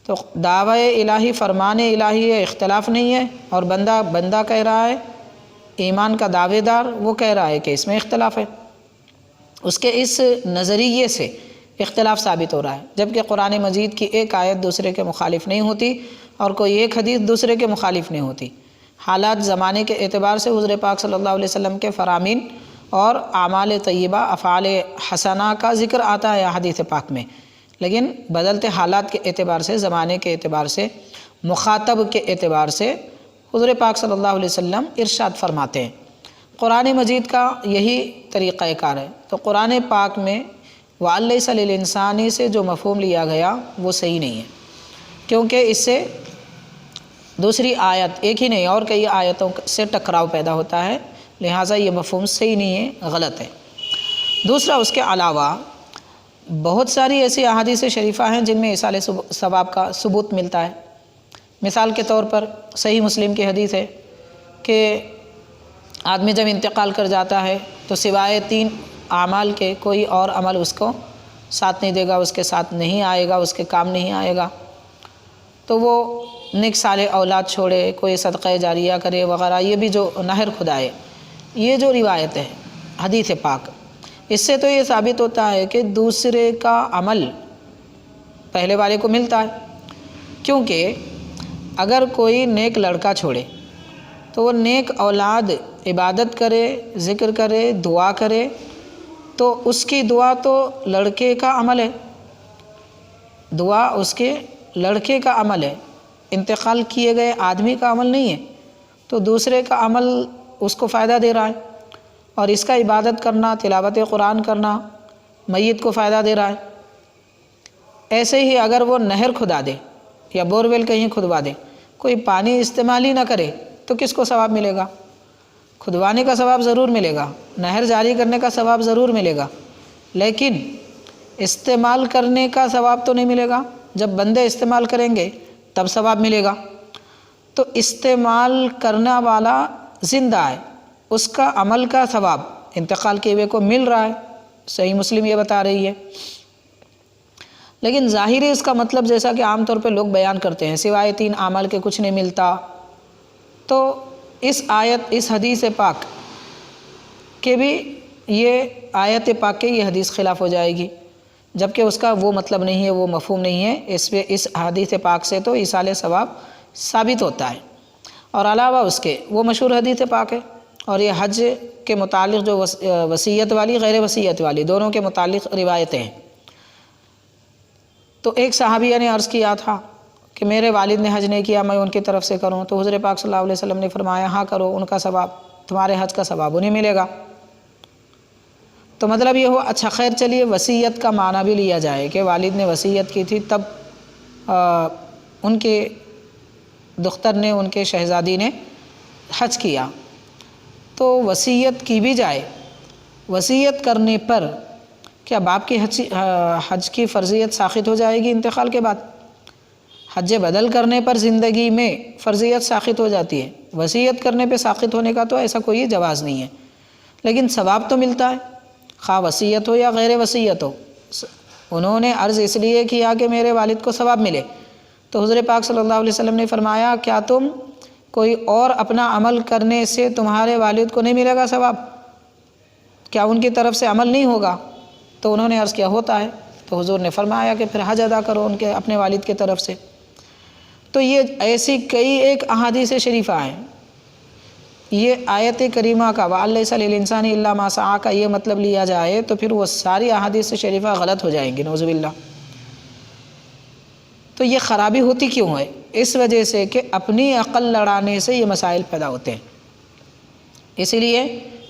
تو دعوی الہی، فرمان الہی ہے، اختلاف نہیں ہے، اور بندہ کہہ رہا ہے، ایمان کا دعوے دار وہ کہہ رہا ہے کہ اس میں اختلاف ہے، اس کے اس نظریے سے اختلاف ثابت ہو رہا ہے، جبکہ قرآن مجید کی ایک آیت دوسرے کے مخالف نہیں ہوتی اور کوئی ایک حدیث دوسرے کے مخالف نہیں ہوتی۔ حالات زمانے کے اعتبار سے حضور پاک صلی اللہ علیہ وسلم کے فرامین اور اعمال طیبہ، افعال حسنہ کا ذکر آتا ہے حدیث پاک میں، لیکن بدلتے حالات کے اعتبار سے، زمانے کے اعتبار سے، مخاطب کے اعتبار سے حضور پاک صلی اللہ علیہ وسلم ارشاد فرماتے ہیں۔ قرآن مجید کا یہی طریقہ کار ہے۔ تو قرآن پاک میں وَأَن لَّيْسَ لِلْإِنسَانِ سے جو مفہوم لیا گیا وہ صحیح نہیں ہے، کیونکہ اس سے دوسری آیت، ایک ہی نہیں اور کئی آیتوں سے ٹکراؤ پیدا ہوتا ہے، لہٰذا یہ مفہوم صحیح نہیں ہے، غلط ہے۔ دوسرا، اس کے علاوہ بہت ساری ایسی احادیث شریفہ ہیں جن میں ایصال ثواب کا ثبوت ملتا ہے۔ مثال کے طور پر صحیح مسلم کی حدیث ہے کہ آدمی جب انتقال کر جاتا ہے تو سوائے 3 اعمال کے کوئی اور عمل اس کو ساتھ نہیں دے گا، اس کے ساتھ نہیں آئے گا، اس کے کام نہیں آئے گا۔ تو وہ نیک صالح اولاد چھوڑے، کوئی صدقہ جاریہ کرے وغیرہ، یہ بھی جو نہر کھدائے، یہ جو روایت ہے حدیث پاک، اس سے تو یہ ثابت ہوتا ہے کہ دوسرے کا عمل پہلے والے کو ملتا ہے، کیونکہ اگر کوئی نیک لڑکا چھوڑے تو وہ نیک اولاد عبادت کرے، ذکر کرے، دعا کرے، تو اس کی دعا تو لڑکے کا عمل ہے، دعا اس کے لڑکے کا عمل ہے، انتقال کیے گئے آدمی کا عمل نہیں ہے، تو دوسرے کا عمل اس کو فائدہ دے رہا ہے، اور اس کا عبادت کرنا، تلاوت قرآن کرنا میت کو فائدہ دے رہا ہے۔ ایسے ہی اگر وہ نہر کھدا دے یا بور ویل کہیں کھدوا دے، کوئی پانی استعمال ہی نہ کرے تو کس کو ثواب ملے گا؟ کھدوانے کا ثواب ضرور ملے گا، نہر جاری کرنے کا ثواب ضرور ملے گا، لیکن استعمال کرنے کا ثواب تو نہیں ملے گا۔ جب بندے استعمال کریں گے تب ثواب ملے گا۔ تو استعمال کرنے والا زندہ ہے، اس کا عمل کا ثواب انتقال کیے ہوئے کو مل رہا ہے، صحیح مسلم یہ بتا رہی ہے۔ لیکن ظاہری اس کا مطلب جیسا کہ عام طور پہ لوگ بیان کرتے ہیں، سوائے 3 اعمال کے کچھ نہیں ملتا، تو اس آیت، اس حدیث پاک کہ بھی یہ آیت پاک کے یہ حدیث خلاف ہو جائے گی، جبکہ اس کا وہ مطلب نہیں ہے، وہ مفہوم نہیں ہے۔ اس حدیث پاک سے تو ایصال ثواب ثابت ہوتا ہے، اور علاوہ اس کے وہ مشہور حدیث پاک ہے، اور یہ حج کے متعلق جو وصیت والی، غیر وصیت والی دونوں کے متعلق روایتیں ہیں۔ تو ایک صحابیہ نے عرض کیا تھا کہ میرے والد نے حج نہیں کیا، میں ان کی طرف سے کروں، تو حضور پاک صلی اللہ علیہ وسلم نے فرمایا ہاں کرو، ان کا ثواب، تمہارے حج کا ثواب انہیں ملے گا۔ تو مطلب یہ ہو، اچھا خیر چلیے وصیت کا معنی بھی لیا جائے کہ والد نے وصیت کی تھی، تب ان کے دختر نے، ان کے شہزادی نے حج کیا، تو وصیت کی بھی جائے، وصیت کرنے پر کیا باپ کی حج کی فرضیت ساقط ہو جائے گی انتقال کے بعد؟ حج بدل کرنے پر زندگی میں فرضیت ساقط ہو جاتی ہے، وصیت کرنے پہ ساقط ہونے کا تو ایسا کوئی جواز نہیں ہے، لیکن ثواب تو ملتا ہے، خواہ وصیت ہو یا غیر وصیت ہو۔ انہوں نے عرض اس لیے کیا کہ میرے والد کو ثواب ملے، تو حضور پاک صلی اللہ علیہ وسلم نے فرمایا کیا تم کوئی اور اپنا عمل کرنے سے تمہارے والد کو نہیں ملے گا ثواب؟ کیا ان کی طرف سے عمل نہیں ہوگا؟ تو انہوں نے عرض کیا ہوتا ہے، تو حضور نے فرمایا کہ پھر حج ادا کرو ان کے اپنے والد کی طرف سے۔ تو یہ ایسی کئی ایک احادیث شریفہ ہیں، یہ آیت کریمہ کا وَأَلَّيْسَ لِلْإِنسَانِ إِلَّا مَا سَعَىٰ کا یہ مطلب لیا جائے تو پھر وہ ساری احادیث شریفہ غلط ہو جائیں گی، نعوذ باللہ۔ تو یہ خرابی ہوتی کیوں ہے؟ اس وجہ سے کہ اپنی عقل لڑانے سے یہ مسائل پیدا ہوتے ہیں۔ اسی لیے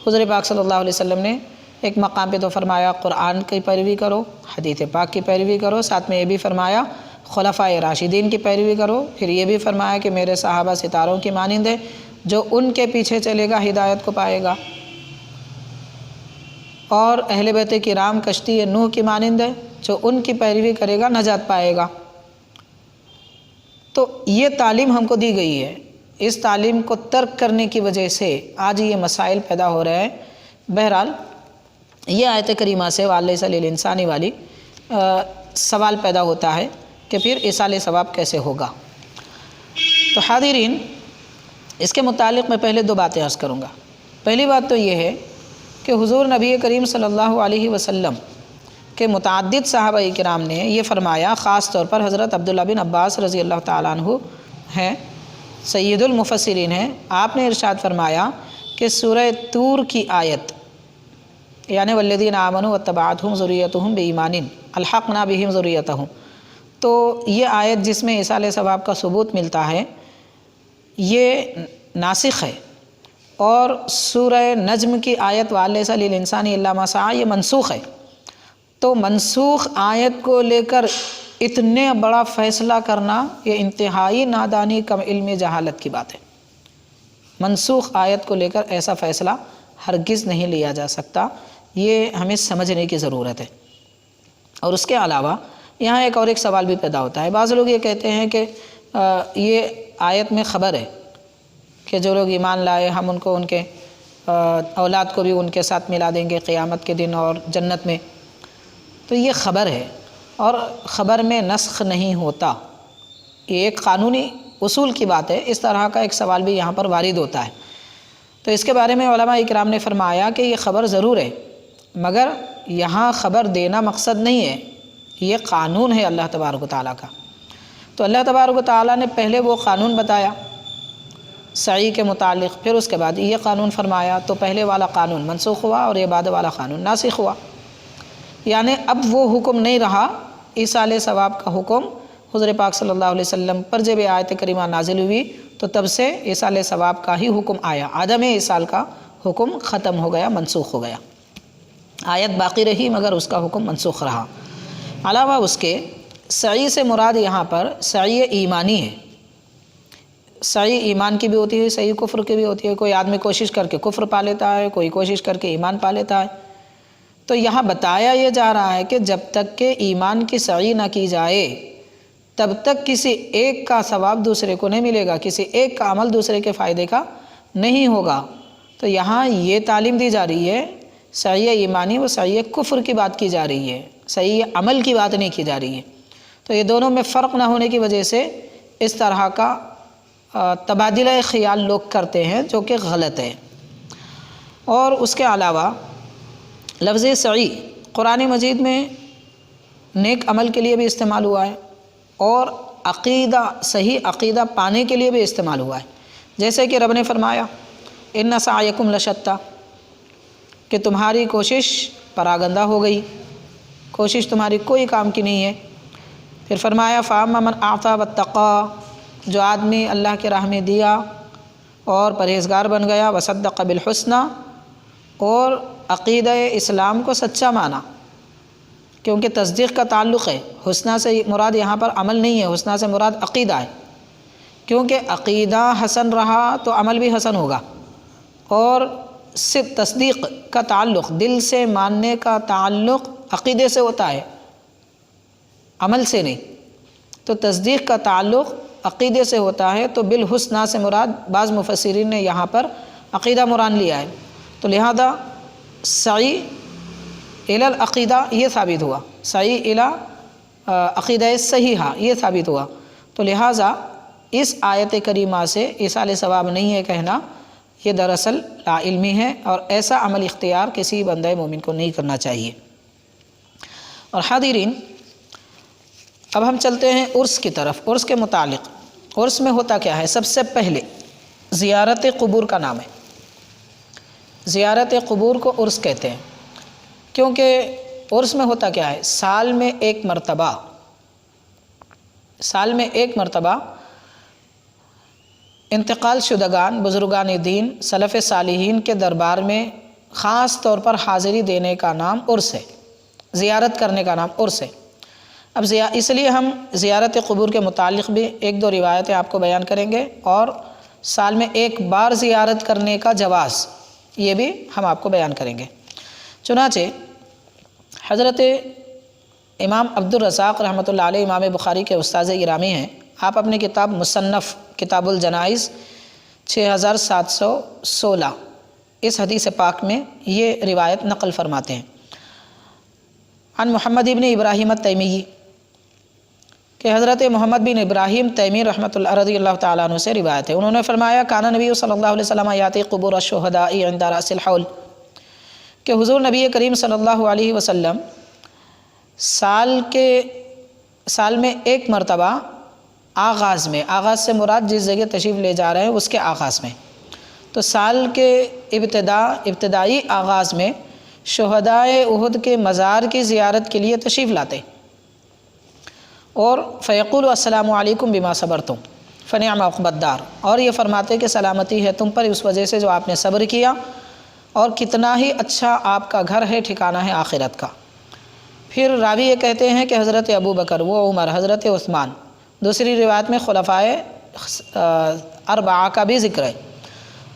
حضور پاک صلی اللہ علیہ وسلم نے ایک مقام پہ تو فرمایا قرآن کی پیروی کرو، حدیث پاک کی پیروی کرو، ساتھ میں یہ بھی فرمایا خلفائے راشدین کی پیروی کرو، پھر یہ بھی فرمایا کہ میرے صحابہ ستاروں کی مانند ہے، جو ان کے پیچھے چلے گا ہدایت کو پائے گا، اور اہل بیت کرام کشتی نوح کی مانند ہے، جو ان کی پیروی کرے گا نجات پائے گا۔ تو یہ تعلیم ہم کو دی گئی ہے، اس تعلیم کو ترک کرنے کی وجہ سے آج یہ مسائل پیدا ہو رہے ہیں۔ بہرحال یہ آیت کریمہ سے وَأَلَّيْسَ لِلْإِنسَانِ والی سوال پیدا ہوتا ہے کہ پھر ایصال ثواب کیسے ہوگا۔ تو حاضرین، اس کے متعلق میں پہلے 2 باتیں عرض کروں گا۔ پہلی بات تو یہ ہے کہ حضور نبی کریم صلی اللہ علیہ وسلم کہ متعدد صحابہ کرام نے یہ فرمایا، خاص طور پر حضرت عبداللہ بن عباس رضی اللہ تعالیٰ عنہ ہیں، سید المفسرین ہیں، آپ نے ارشاد فرمایا کہ سورہ طور کی آیت یعنی والذین آمنوا واتبعتہم ذریتہم بایمان الحقنا بہم ذریتہم، تو یہ آیت جس میں ایصال ثواب کا ثبوت ملتا ہے یہ ناسخ ہے، اور سورہ نجم کی آیت وَأَلَّيْسَ لِلْإِنسَانِ إِلَّا مَا سَعَىٰ یہ منسوخ ہے۔ تو منسوخ آیت کو لے کر اتنے بڑا فیصلہ کرنا یہ انتہائی نادانی، کم علمی، جہالت کی بات ہے۔ منسوخ آیت کو لے کر ایسا فیصلہ ہرگز نہیں لیا جا سکتا، یہ ہمیں سمجھنے کی ضرورت ہے۔ اور اس کے علاوہ یہاں ایک سوال بھی پیدا ہوتا ہے، بعض لوگ یہ کہتے ہیں کہ یہ آیت میں خبر ہے کہ جو لوگ ایمان لائے ہم ان کو ان کے اولاد کو بھی ان کے ساتھ ملا دیں گے قیامت کے دن اور جنت میں، تو یہ خبر ہے، اور خبر میں نسخ نہیں ہوتا، یہ ایک قانونی اصول کی بات ہے۔ اس طرح کا ایک سوال بھی یہاں پر وارد ہوتا ہے، تو اس کے بارے میں علماء اکرام نے فرمایا کہ یہ خبر ضرور ہے، مگر یہاں خبر دینا مقصد نہیں ہے، یہ قانون ہے اللہ تبارک و تعالیٰ کا۔ تو اللہ تبارک و تعالیٰ نے پہلے وہ قانون بتایا سعی کے متعلق، پھر اس کے بعد یہ قانون فرمایا، تو پہلے والا قانون منسوخ ہوا اور یہ بعد والا قانون ناسخ ہوا، یعنی اب وہ حکم نہیں رہا، ایصال ثواب کا حکم حضور پاک صلی اللہ علیہ وسلم پر جب یہ آیت کریمہ نازل ہوئی تو تب سے ایصال ثواب کا ہی حکم آیا، عدم ایصال کا حکم ختم ہو گیا، منسوخ ہو گیا۔ آیت باقی رہی مگر اس کا حکم منسوخ رہا۔ علاوہ اس کے سعی سے مراد یہاں پر سعی ایمانی ہے۔ سعی ایمان کی بھی ہوتی ہے، سعی کفر کی بھی ہوتی ہے۔ کوئی آدمی کوشش کر کے کفر پا لیتا ہے، کوئی کوشش کر کے ایمان پا لیتا ہے۔ تو یہاں بتایا یہ جا رہا ہے کہ جب تک کہ ایمان کی سعی نہ کی جائے تب تک کسی ایک کا ثواب دوسرے کو نہیں ملے گا، کسی ایک کا عمل دوسرے کے فائدے کا نہیں ہوگا۔ تو یہاں یہ تعلیم دی جا رہی ہے، سعی ایمانی و سعی کفر کی بات کی جا رہی ہے، سعی عمل کی بات نہیں کی جا رہی ہے۔ تو یہ دونوں میں فرق نہ ہونے کی وجہ سے اس طرح کا تبادلہ خیال لوگ کرتے ہیں جو کہ غلط ہے۔ اور اس کے علاوہ لفظ سعی قرآن مجید میں نیک عمل کے لیے بھی استعمال ہوا ہے اور عقیدہ، صحیح عقیدہ پانے کے لیے بھی استعمال ہوا ہے۔ جیسے کہ رب نے فرمایا ان سعیکم لشتی، کہ تمہاری کوشش پراگندہ ہو گئی، کوشش تمہاری کوئی کام کی نہیں ہے۔ پھر فرمایا فاما من اعطی واتقی، جو آدمی اللہ کے راہ میں دیا اور پرہیزگار بن گیا، وصدق بالحسنی، اور عقیدہ اسلام کو سچا مانا، کیونکہ تصدیق کا تعلق ہے، حسنہ سے مراد یہاں پر عمل نہیں ہے، حسنہ سے مراد عقیدہ ہے، کیونکہ عقیدہ حسن رہا تو عمل بھی حسن ہوگا۔ اور تصدیق کا تعلق، دل سے ماننے کا تعلق عقیدے سے ہوتا ہے، عمل سے نہیں۔ تو تصدیق کا تعلق عقیدے سے ہوتا ہے، تو بالحسنہ سے مراد بعض مفسرین نے یہاں پر عقیدہ مراد لیا ہے۔ تو لہذا سعی الی العقیدہ یہ ثابت ہوا، سعی الی عقیدہ صحیحہ یہ ثابت ہوا۔ تو لہٰذا اس آیت کریمہ سے ایصال ثواب نہیں ہے کہنا، یہ دراصل لا علمی ہے، اور ایسا عمل اختیار کسی بندہ مومن کو نہیں کرنا چاہیے۔ اور حاضرین، اب ہم چلتے ہیں عرس کی طرف۔ عرس کے متعلق، عرس میں ہوتا کیا ہے؟ سب سے پہلے زیارت قبور کا نام ہے، زیارت قبور کو عرس کہتے ہیں، کیونکہ عرس میں ہوتا کیا ہے؟ سال میں ایک مرتبہ انتقال شدگان، بزرگان دین، سلف صالحین کے دربار میں خاص طور پر حاضری دینے کا نام عرس ہے، زیارت کرنے کا نام عرس ہے۔ اب اس لیے ہم زیارت قبور کے متعلق بھی ایک دو روایتیں آپ کو بیان کریں گے، اور سال میں ایک بار زیارت کرنے کا جواز یہ بھی ہم آپ کو بیان کریں گے۔ چنانچہ حضرت امام عبدالرزاق رحمۃ اللہ علیہ، امام بخاری کے استاذ گرامی ہیں، آپ اپنی کتاب مصنف کتاب الجنائز 6716 اس حدیث پاک میں یہ روایت نقل فرماتے ہیں۔ عن محمد ابن ابراہیم التیمی، کہ حضرت محمد بن ابراہیم تیمی رحمۃ اللہ رضی اللہ تعالیٰ عنہ سے روایت ہے، انہوں نے فرمایا کان نبی صلی اللہ علیہ وسلم یاتی قبور الشہداء عند رأس الحول، کہ حضور نبی کریم صلی اللہ علیہ وسلم سال میں ایک مرتبہ آغاز سے مراد جس جگہ تشریف لے جا رہے ہیں اس کے آغاز میں، تو سال کے ابتدائی آغاز میں شہدائے احد کے مزار کی زیارت کے لیے تشریف لاتے، اور فیقول السلام علیکم بما صبرتم فنعم عقبی الدار، اور یہ فرماتے کہ سلامتی ہے تم پر اس وجہ سے جو آپ نے صبر کیا، اور کتنا ہی اچھا آپ کا گھر ہے، ٹھکانہ ہے آخرت کا۔ پھر راوی یہ کہتے ہیں کہ حضرت ابو بکر و عمر، حضرت عثمان، دوسری روایت میں خلفائے اربعہ کا بھی ذکر ہے،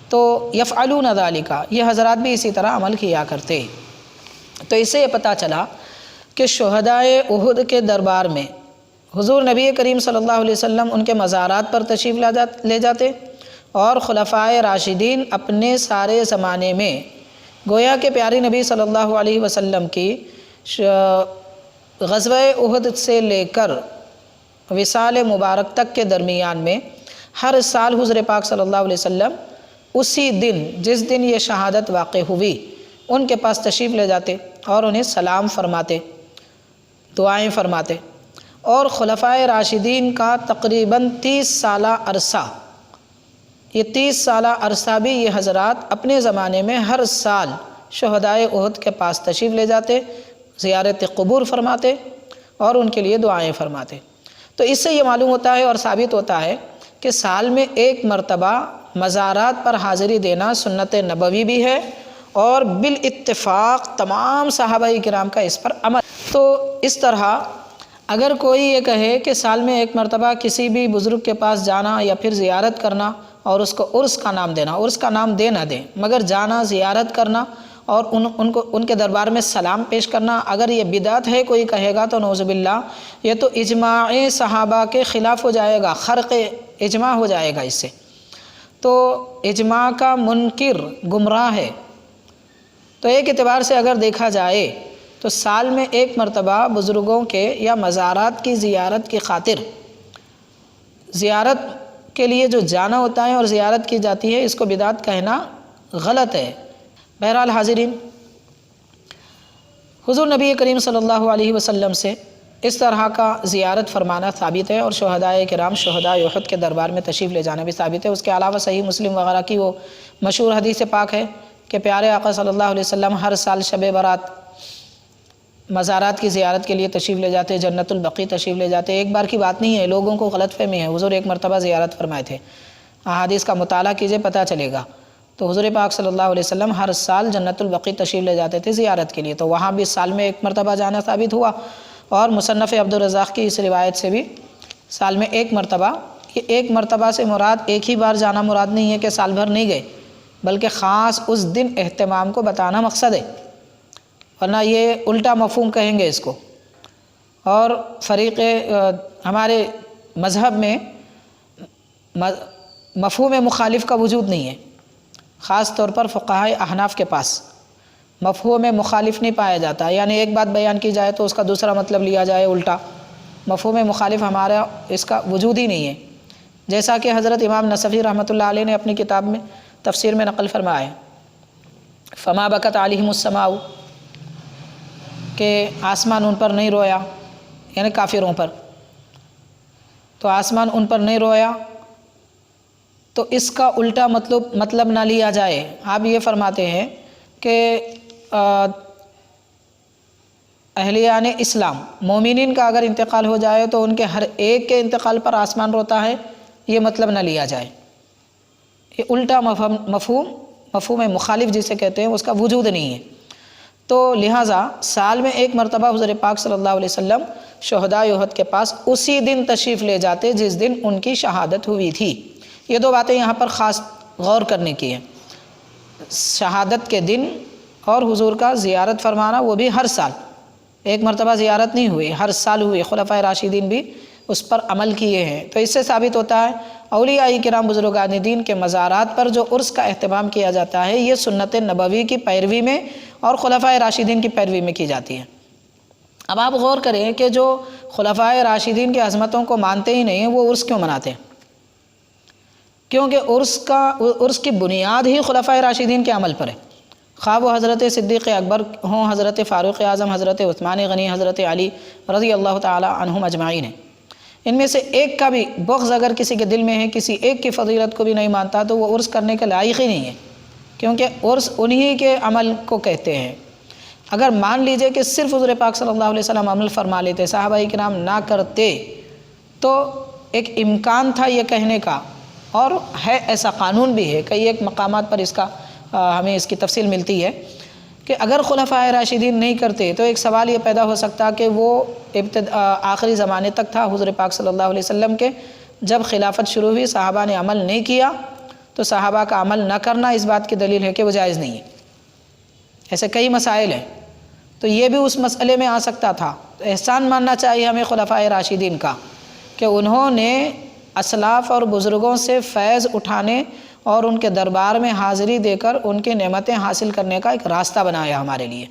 تو یفعلون ذالک، یہ حضرات بھی اسی طرح عمل کیا کرتے۔ تو اس سے یہ پتہ چلا کہ شہدائے احد کے دربار میں حضور نبی کریم صلی اللہ علیہ وسلم ان کے مزارات پر تشریف لے جاتے، اور خلفائے راشدین اپنے سارے زمانے میں گویا کہ پیارے نبی صلی اللہ علیہ وسلم کی غزوہ احد سے لے کر وصال مبارک تک کے درمیان میں ہر سال حضور پاک صلی اللہ علیہ وسلم اسی دن جس دن یہ شہادت واقع ہوئی ان کے پاس تشریف لے جاتے اور انہیں سلام فرماتے، دعائیں فرماتے۔ اور خلفائے راشدین کا تقریباً 30 سالہ عرصہ، یہ 30 سالہ عرصہ بھی یہ حضرات اپنے زمانے میں ہر سال شہدائے احد کے پاس تشریف لے جاتے، زیارت قبور فرماتے اور ان کے لیے دعائیں فرماتے۔ تو اس سے یہ معلوم ہوتا ہے اور ثابت ہوتا ہے کہ سال میں ایک مرتبہ مزارات پر حاضری دینا سنت نبوی بھی ہے، اور بالاتفاق تمام صحابہ کرام کا اس پر عمل۔ تو اس طرح اگر کوئی یہ کہے کہ سال میں ایک مرتبہ کسی بھی بزرگ کے پاس جانا یا پھر زیارت کرنا اور اس کو عرس کا نام دینا، عرس کا نام دے نہ دیں مگر جانا، زیارت کرنا اور ان کے دربار میں سلام پیش کرنا، اگر یہ بدعت ہے کوئی کہے گا تو نعوذ باللہ یہ تو اجماع صحابہ کے خلاف ہو جائے گا، خرق اجماع ہو جائے گا اس سے۔ تو اجماع کا منکر گمراہ ہے۔ تو ایک اعتبار سے اگر دیکھا جائے تو سال میں ایک مرتبہ بزرگوں کے یا مزارات کی زیارت کی خاطر زیارت کے لیے جو جانا ہوتا ہے اور زیارت کی جاتی ہے، اس کو بدعت کہنا غلط ہے۔ بہرحال حاضرین، حضور نبی کریم صلی اللہ علیہ وسلم سے اس طرح کا زیارت فرمانا ثابت ہے، اور شہدائے کرام شہداء احد کے دربار میں تشریف لے جانا بھی ثابت ہے۔ اس کے علاوہ صحیح مسلم وغیرہ کی وہ مشہور حدیث پاک ہے کہ پیارے آقا صلی اللہ علیہ وسلم ہر سال شب برات مزارات کی زیارت کے لیے تشریف لے جاتے، جنت البقیع تشریف لے جاتے۔ ایک بار کی بات نہیں ہے، لوگوں کو غلط فہمی ہے۔ حضور ایک مرتبہ زیارت فرمائے تھے، احادیث کا مطالعہ کیجئے پتہ چلے گا۔ تو حضور پاک صلی اللہ علیہ وسلم ہر سال جنت البقیع تشریف لے جاتے تھے زیارت کے لیے، تو وہاں بھی سال میں ایک مرتبہ جانا ثابت ہوا، اور مصنف عبدالرزاق کی اس روایت سے بھی سال میں ایک مرتبہ، یہ ایک مرتبہ سے مراد ایک ہی بار جانا مراد نہیں ہے کہ سال بھر نہیں گئے، بلکہ خاص اس دن اہتمام کو بتانا مقصد ہے، ورنہ یہ الٹا مفہوم کہیں گے اس کو۔ اور فریق ہمارے مذہب میں مفہوم مخالف کا وجود نہیں ہے، خاص طور پر فقہائے احناف کے پاس مفہوم مخالف نہیں پایا جاتا، یعنی ایک بات بیان کی جائے تو اس کا دوسرا مطلب لیا جائے الٹا۔ مفہوم مخالف ہمارا اس کا وجود ہی نہیں ہے، جیسا کہ حضرت امام نصفی رحمۃ اللہ علیہ نے اپنی کتاب میں تفسیر میں نقل فرمایا ہے، فما بکت علیہم السماء، کہ آسمان ان پر نہیں رویا، یعنی کافروں پر، تو آسمان ان پر نہیں رویا، تو اس کا الٹا مطلب نہ لیا جائے۔ آپ یہ فرماتے ہیں کہ اہلیان اسلام مومنین کا اگر انتقال ہو جائے تو ان کے ہر ایک کے انتقال پر آسمان روتا ہے، یہ مطلب نہ لیا جائے۔ یہ الٹا مفہوم مخالف جسے کہتے ہیں اس کا وجود نہیں ہے۔ تو لہٰذا سال میں ایک مرتبہ حضور پاک صلی اللہ علیہ وسلم شہداء احد کے پاس اسی دن تشریف لے جاتے جس دن ان کی شہادت ہوئی تھی۔ یہ دو باتیں یہاں پر خاص غور کرنے کی ہیں، شہادت کے دن اور حضور کا زیارت فرمانا، وہ بھی ہر سال، ایک مرتبہ زیارت نہیں ہوئی، ہر سال ہوئی۔ خلفائے راشدین بھی اس پر عمل کیے ہیں۔ تو اس سے ثابت ہوتا ہے اولیاء کرام بزرگان دین کے مزارات پر جو عرس کا اہتمام کیا جاتا ہے، یہ سنت نبوی کی پیروی میں اور خلفائے راشدین کی پیروی میں کی جاتی ہے۔ اب آپ غور کریں کہ جو خلفائے راشدین کی عظمتوں کو مانتے ہی نہیں ہیں، وہ عرس کیوں مناتے ہیں؟ کیونکہ عرس کی بنیاد ہی خلفائے راشدین کے عمل پر ہے، خواہ وہ حضرت صدیق اکبر ہوں، حضرت فاروق اعظم، حضرت عثمان غنی، حضرت علی رضی اللہ تعالی عنہم اجمعین ہیں۔ ان میں سے ایک کا بھی بغض اگر کسی کے دل میں ہے، کسی ایک کی فضیلت کو بھی نہیں مانتا، تو وہ عرس کرنے کے لائق ہی نہیں ہے، کیونکہ عرس انہی کے عمل کو کہتے ہیں۔ اگر مان لیجئے کہ صرف حضور پاک صلی اللہ علیہ وسلم عمل فرما لیتے، صحابہ کرام نہ کرتے، تو ایک امکان تھا یہ کہنے کا، اور ہے ایسا قانون بھی ہے، کئی ایک مقامات پر اس کا ہمیں اس کی تفصیل ملتی ہے کہ اگر خلفائے راشدین نہیں کرتے تو ایک سوال یہ پیدا ہو سکتا کہ وہ آخری زمانے تک تھا حضور پاک صلی اللہ علیہ وسلم کے، جب خلافت شروع ہوئی صحابہ نے عمل نہیں کیا، تو صحابہ کا عمل نہ کرنا اس بات کی دلیل ہے کہ وہ جائز نہیں ہے۔ ایسے کئی مسائل ہیں، تو یہ بھی اس مسئلے میں آ سکتا تھا۔ احسان ماننا چاہیے ہمیں خلفائے راشدین کا کہ انہوں نے اسلاف اور بزرگوں سے فیض اٹھانے اور ان کے دربار میں حاضری دے کر ان کی نعمتیں حاصل کرنے کا ایک راستہ بنایا ہمارے لیے۔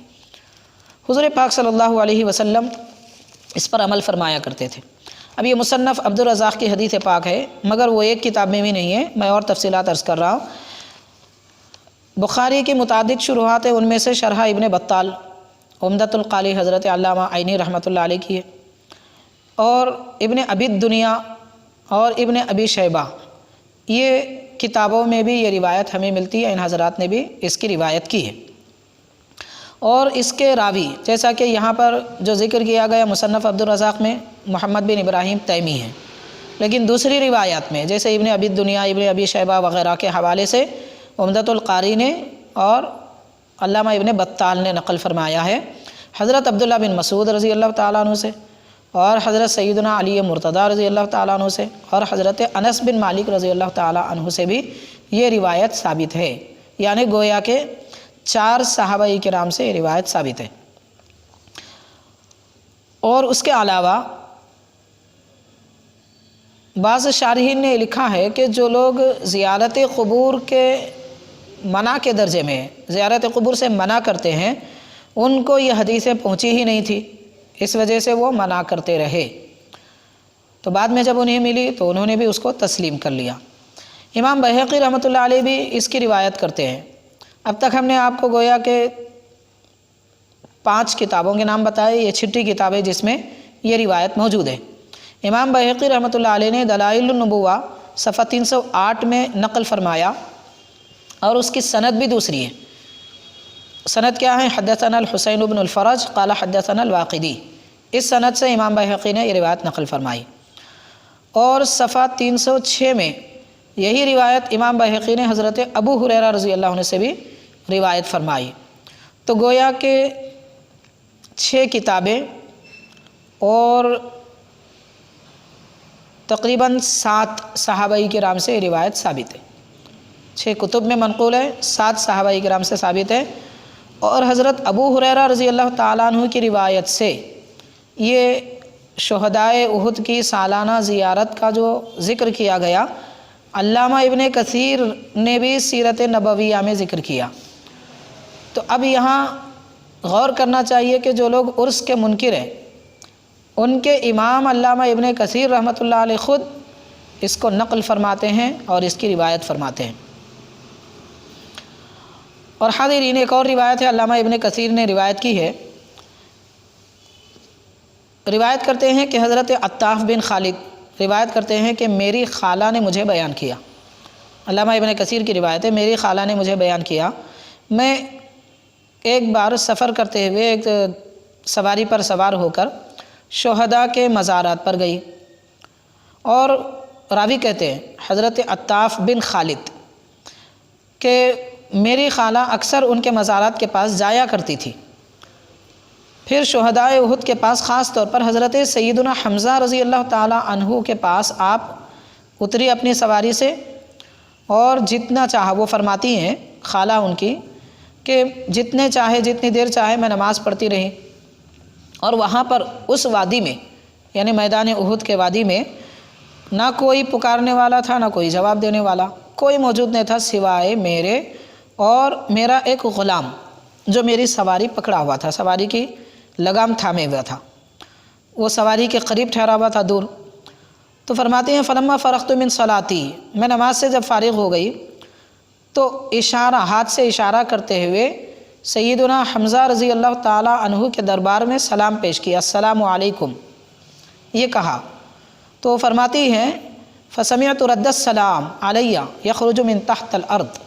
حضور پاک صلی اللہ علیہ وسلم اس پر عمل فرمایا کرتے تھے۔ اب یہ مصنف عبدالرزاق کی حدیث پاک ہے، مگر وہ ایک کتاب میں بھی نہیں ہے، میں اور تفصیلات عرض کر رہا ہوں۔ بخاری کی متعدد شروحات ہیں، ان میں سے شرح ابن بطال عمدۃ القاری حضرت علامہ عینی رحمۃ اللہ علیہ کی ہے، اور ابن ابی الدنیا اور ابن ابی شیبہ، یہ کتابوں میں بھی یہ روایت ہمیں ملتی ہے، ان حضرات نے بھی اس کی روایت کی ہے۔ اور اس کے راوی، جیسا کہ یہاں پر جو ذکر کیا گیا مصنف عبدالرزاق میں محمد بن ابراہیم تیمی ہیں، لیکن دوسری روایات میں جیسے ابن ابی دنیا، ابن ابی شیبہ وغیرہ کے حوالے سے عمدۃ القاری نے اور علامہ ابن بطال نے نقل فرمایا ہے حضرت عبداللہ بن مسعود رضی اللہ تعالیٰ عنہ سے، اور حضرت سیدنا علی مرتضیٰ رضی اللہ تعالیٰ عنہ سے، اور حضرت انس بن مالک رضی اللہ تعالیٰ عنہ سے بھی یہ روایت ثابت ہے، یعنی گویا کہ 4 صحابہ کرام سے یہ روایت ثابت ہے۔ اور اس کے علاوہ بعض شارحین نے لکھا ہے کہ جو لوگ زیارت قبور کے منع کے درجے میں زیارت قبور سے منع کرتے ہیں، ان کو یہ حدیثیں پہنچی ہی نہیں تھی، اس وجہ سے وہ منع کرتے رہے، تو بعد میں جب انہیں ملی تو انہوں نے بھی اس کو تسلیم کر لیا۔ امام بہقی رحمۃ اللہ علیہ بھی اس کی روایت کرتے ہیں۔ اب تک ہم نے آپ کو گویا کہ 5 کتابوں کے نام بتائے، یہ 6ٹھی کتاب ہے جس میں یہ روایت موجود ہے۔ امام بہقی رحمۃ اللہ علیہ نے دلائل النبوہ صفحہ 308 میں نقل فرمایا، اور اس کی سند بھی دوسری ہے۔ سند کیا ہے؟ حدثنا الحسین بن الفرج قال حدثنا الواقدی، اس سند سے امام بہقی نے یہ روایت نقل فرمائی۔ اور صفحہ 306 میں یہی روایت امام بہقی نے حضرت ابو ہریرہ رضی اللہ عنہ سے بھی روایت فرمائی۔ تو گویا کہ 6 کتابیں اور تقریباً 7 صحابہ کرام سے یہ روایت ثابت ہے۔ 6 کتب میں منقول ہے، 7 صحابہ کرام سے ثابت ہے، اور حضرت ابو ہریرہ رضی اللہ تعالیٰ عنہ کی روایت سے یہ شہدائے احد کی سالانہ زیارت کا جو ذکر کیا گیا، علامہ ابن کثیر نے بھی سیرت نبویہ میں ذکر کیا۔ تو اب یہاں غور کرنا چاہیے کہ جو لوگ عرس کے منکر ہیں، ان کے امام علامہ ابن کثیر رحمۃ اللہ علیہ خود اس کو نقل فرماتے ہیں اور اس کی روایت فرماتے ہیں۔ اور حاضرین، ایک اور روایت ہے علامہ ابن کثیر نے روایت کی ہے، روایت کرتے ہیں کہ حضرت عطاف بن خالد روایت کرتے ہیں کہ میری خالہ نے مجھے بیان کیا، علامہ ابن کثیر کی روایت ہے، میری خالہ نے مجھے بیان کیا، میں ایک بار سفر کرتے ہوئے ایک سواری پر سوار ہو کر شہداء کے مزارات پر گئی، اور راوی کہتے ہیں حضرت عطاف بن خالد کہ میری خالہ اکثر ان کے مزارات کے پاس جایا کرتی تھی۔ پھر شہداء احد کے پاس خاص طور پر حضرت سیدنا حمزہ رضی اللہ تعالیٰ عنہ کے پاس آپ اتری اپنی سواری سے، اور جتنا چاہا، وہ فرماتی ہیں خالہ ان کی کہ جتنے چاہے جتنی دیر چاہے میں نماز پڑھتی رہی، اور وہاں پر اس وادی میں یعنی میدان احد کے وادی میں نہ کوئی پکارنے والا تھا، نہ کوئی جواب دینے والا، کوئی موجود نہیں تھا سوائے میرے اور میرا ایک غلام جو میری سواری پکڑا ہوا تھا، سواری کی لگام تھامے ہوا تھا، وہ سواری کے قریب ٹھہرا ہوا تھا دور۔ تو فرماتے ہیں فلما فرغت من صلاتی، میں نماز سے جب فارغ ہو گئی تو اشارہ، ہاتھ سے اشارہ کرتے ہوئے سیدنا حمزہ رضی اللہ تعالیٰ عنہ کے دربار میں سلام پیش کیا، السلام علیکم یہ کہا۔ تو فرماتی ہیں فسمعت رد السلام علیہ یخرج من تحت الارض،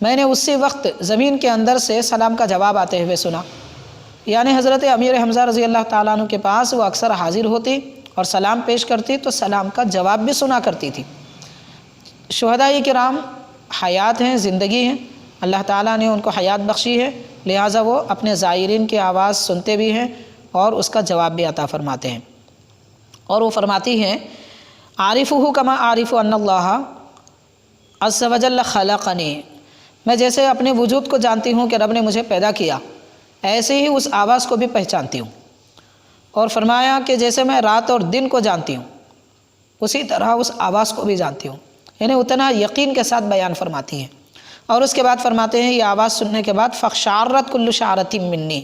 میں نے اسی وقت زمین کے اندر سے سلام کا جواب آتے ہوئے سنا، یعنی حضرت امیر حمزہ رضی اللہ تعالیٰ عنہ کے پاس وہ اکثر حاضر ہوتی اور سلام پیش کرتی تو سلام کا جواب بھی سنا کرتی تھی۔ شہداء کرام حیات ہیں، زندگی ہیں، اللہ تعالیٰ نے ان کو حیات بخشی ہے، لہٰذا وہ اپنے زائرین کی آواز سنتے بھی ہیں اور اس کا جواب بھی عطا فرماتے ہیں۔ اور وہ فرماتی ہیں عارفہ کما عارف ان اللہ عز وجل خلقنی، میں جیسے اپنے وجود کو جانتی ہوں کہ رب نے مجھے پیدا کیا، ایسے ہی اس آواز کو بھی پہچانتی ہوں۔ اور فرمایا کہ جیسے میں رات اور دن کو جانتی ہوں اسی طرح اس آواز کو بھی جانتی ہوں، یعنی اتنا یقین کے ساتھ بیان فرماتی ہیں۔ اور اس کے بعد فرماتے ہیں یہ آواز سننے کے بعد فَخْشَعَرَّتْ كُلُّ شَعْرَةٍ مِّنِّي،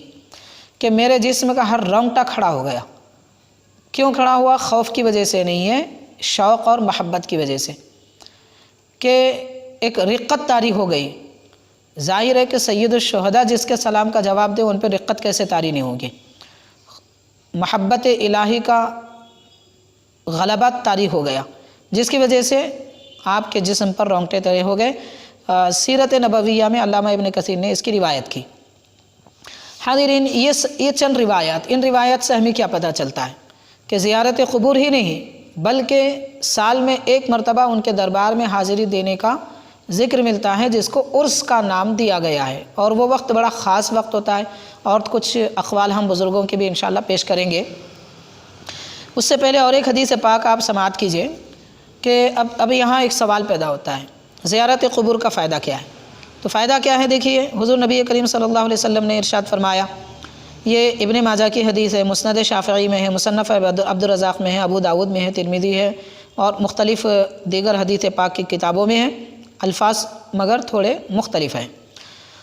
کہ میرے جسم کا ہر رونگٹا کھڑا ہو گیا۔ کیوں کھڑا ہوا؟ خوف کی وجہ سے نہیں ہے، شوق اور محبت کی وجہ سے، کہ ایک رقت طاری ہو گئی۔ ظاہر ہے کہ سید الشہداء جس کے سلام کا جواب دے ان پہ رقت کیسے طاری نہیں ہوگی، محبت الہی کا غلبہ طاری ہو گیا، جس کی وجہ سے آپ کے جسم پر رونگٹے طرح ہو گئے۔ سیرت نبویہ میں علامہ ابن کثیر نے اس کی روایت کی۔ حاضرین، یہ چند روایات، ان روایات سے ہمیں کیا پتہ چلتا ہے کہ زیارت قبور ہی نہیں بلکہ سال میں ایک مرتبہ ان کے دربار میں حاضری دینے کا ذکر ملتا ہے، جس کو عرس کا نام دیا گیا ہے، اور وہ وقت بڑا خاص وقت ہوتا ہے، اور کچھ اقوال ہم بزرگوں کے بھی انشاءاللہ پیش کریں گے۔ اس سے پہلے اور ایک حدیث پاک آپ سماعت کیجئے کہ اب یہاں ایک سوال پیدا ہوتا ہے، زیارت قبور کا فائدہ کیا ہے؟ تو فائدہ کیا ہے؟ دیکھیے، حضور نبی کریم صلی اللہ علیہ وسلم نے ارشاد فرمایا، یہ ابن ماجہ کی حدیث ہے، مسند شافعی میں ہے، مصنف عبد الرزاق میں ہے، ابو داود میں ہے، ترمذی ہے، اور مختلف دیگر حدیث پاک کی کتابوں میں ہیں، الفاظ مگر تھوڑے مختلف ہیں۔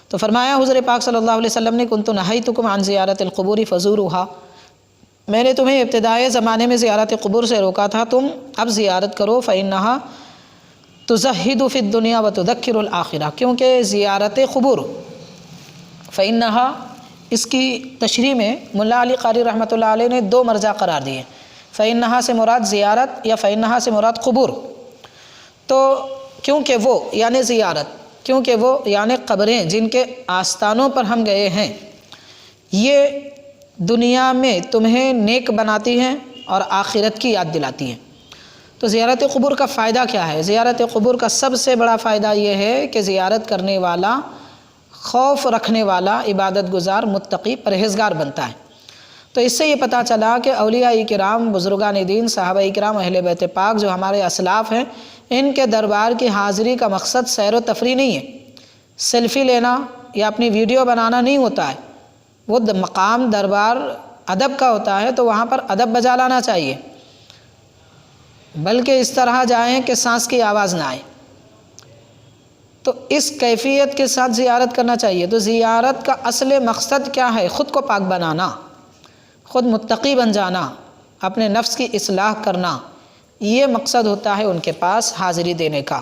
تو فرمایا حضور پاک صلی اللہ علیہ وسلم نے، کنت نہیتکم عن زیارت القبور فزوروها، میں نے تمہیں ابتدائی زمانے میں زیارت قبور سے روکا تھا، تم اب زیارت کرو، فإنها تزہد فی الدنیا وتذکر الآخرہ، کیونکہ زیارت قبور، فإنها اس کی تشریح میں ملا علی قاری رحمۃ اللہ علیہ نے دو مرجع قرار دیے، فإنها سے مراد زیارت یا فإنها سے مراد قبور۔ تو کیونکہ وہ یعنی زیارت، کیونکہ وہ یعنی قبریں جن کے آستانوں پر ہم گئے ہیں، یہ دنیا میں تمہیں نیک بناتی ہیں اور آخرت کی یاد دلاتی ہیں۔ تو زیارت قبور کا فائدہ کیا ہے؟ زیارت قبور کا سب سے بڑا فائدہ یہ ہے کہ زیارت کرنے والا خوف رکھنے والا، عبادت گزار، متقی، پرہیزگار بنتا ہے۔ تو اس سے یہ پتہ چلا کہ اولیاء کرام، بزرگان دین، صحابہ کرام، اہل بیت پاک جو ہمارے اسلاف ہیں، ان کے دربار کی حاضری کا مقصد سیر و تفریح نہیں ہے، سیلفی لینا یا اپنی ویڈیو بنانا نہیں ہوتا ہے، وہ مقام دربار ادب کا ہوتا ہے، تو وہاں پر ادب بجا لانا چاہیے، بلکہ اس طرح جائیں کہ سانس کی آواز نہ آئے۔ تو اس کیفیت کے ساتھ زیارت کرنا چاہیے۔ تو زیارت کا اصل مقصد کیا ہے؟ خود کو پاک بنانا، خود متقی بن جانا، اپنے نفس کی اصلاح کرنا، یہ مقصد ہوتا ہے ان کے پاس حاضری دینے کا۔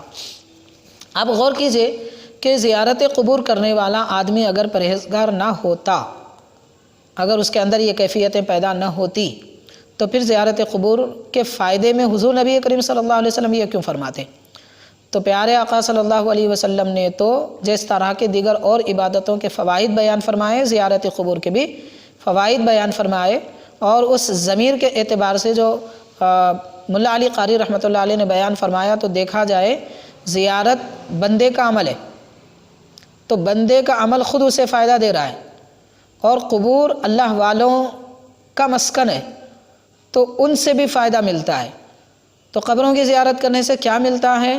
اب غور کیجئے کہ زیارت قبور کرنے والا آدمی اگر پرہیزگار نہ ہوتا، اگر اس کے اندر یہ کیفیتیں پیدا نہ ہوتی، تو پھر زیارت قبور کے فائدے میں حضور نبی کریم صلی اللہ علیہ وسلم یہ کیوں فرماتے؟ تو پیارے آقا صلی اللہ علیہ وسلم نے تو جس طرح کے دیگر اور عبادتوں کے فوائد بیان فرمائے، زیارت قبور کے بھی فوائد بیان فرمائے، اور اس ضمیر کے اعتبار سے جو ملا علی قاری رحمۃ اللہ علیہ نے بیان فرمایا، تو دیکھا جائے زیارت بندے کا عمل ہے، تو بندے کا عمل خود اسے فائدہ دے رہا ہے، اور قبور اللہ والوں کا مسکن ہے، تو ان سے بھی فائدہ ملتا ہے۔ تو قبروں کی زیارت کرنے سے کیا ملتا ہے؟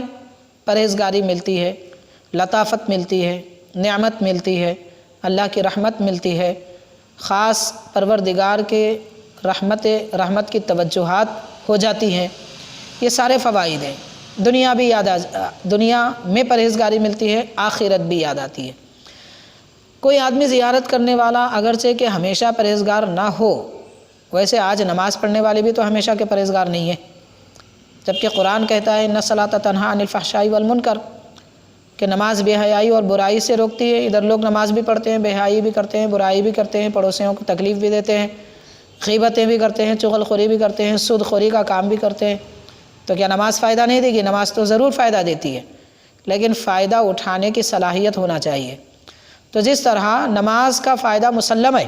پرہیزگاری ملتی ہے، لطافت ملتی ہے، نعمت ملتی ہے، اللہ کی رحمت ملتی ہے، خاص پروردگار کے رحمت کی توجہات ہو جاتی ہیں، یہ سارے فوائد ہیں۔ دنیا میں پرہیزگاری ملتی ہے، آخرت بھی یاد آتی ہے۔ کوئی آدمی زیارت کرنے والا اگرچہ کہ ہمیشہ پرہیزگار نہ ہو، ویسے آج نماز پڑھنے والے بھی تو ہمیشہ کے پرہیزگار نہیں ہیں، جبکہ قرآن کہتا ہے ان الصلاۃ تنہی عن الفحشاء والمنکر، کہ نماز بے حیائی اور برائی سے روکتی ہے۔ ادھر لوگ نماز بھی پڑھتے ہیں، بے حیائی بھی کرتے ہیں، برائی بھی کرتے ہیں، پڑوسیوں کو تکلیف بھی دیتے ہیں، غیبتیں بھی کرتے ہیں، چغل خوری بھی کرتے ہیں، سود خوری کا کام بھی کرتے ہیں۔ تو کیا نماز فائدہ نہیں دے گی؟ نماز تو ضرور فائدہ دیتی ہے، لیکن فائدہ اٹھانے کی صلاحیت ہونا چاہیے۔ تو جس طرح نماز کا فائدہ مسلم ہے،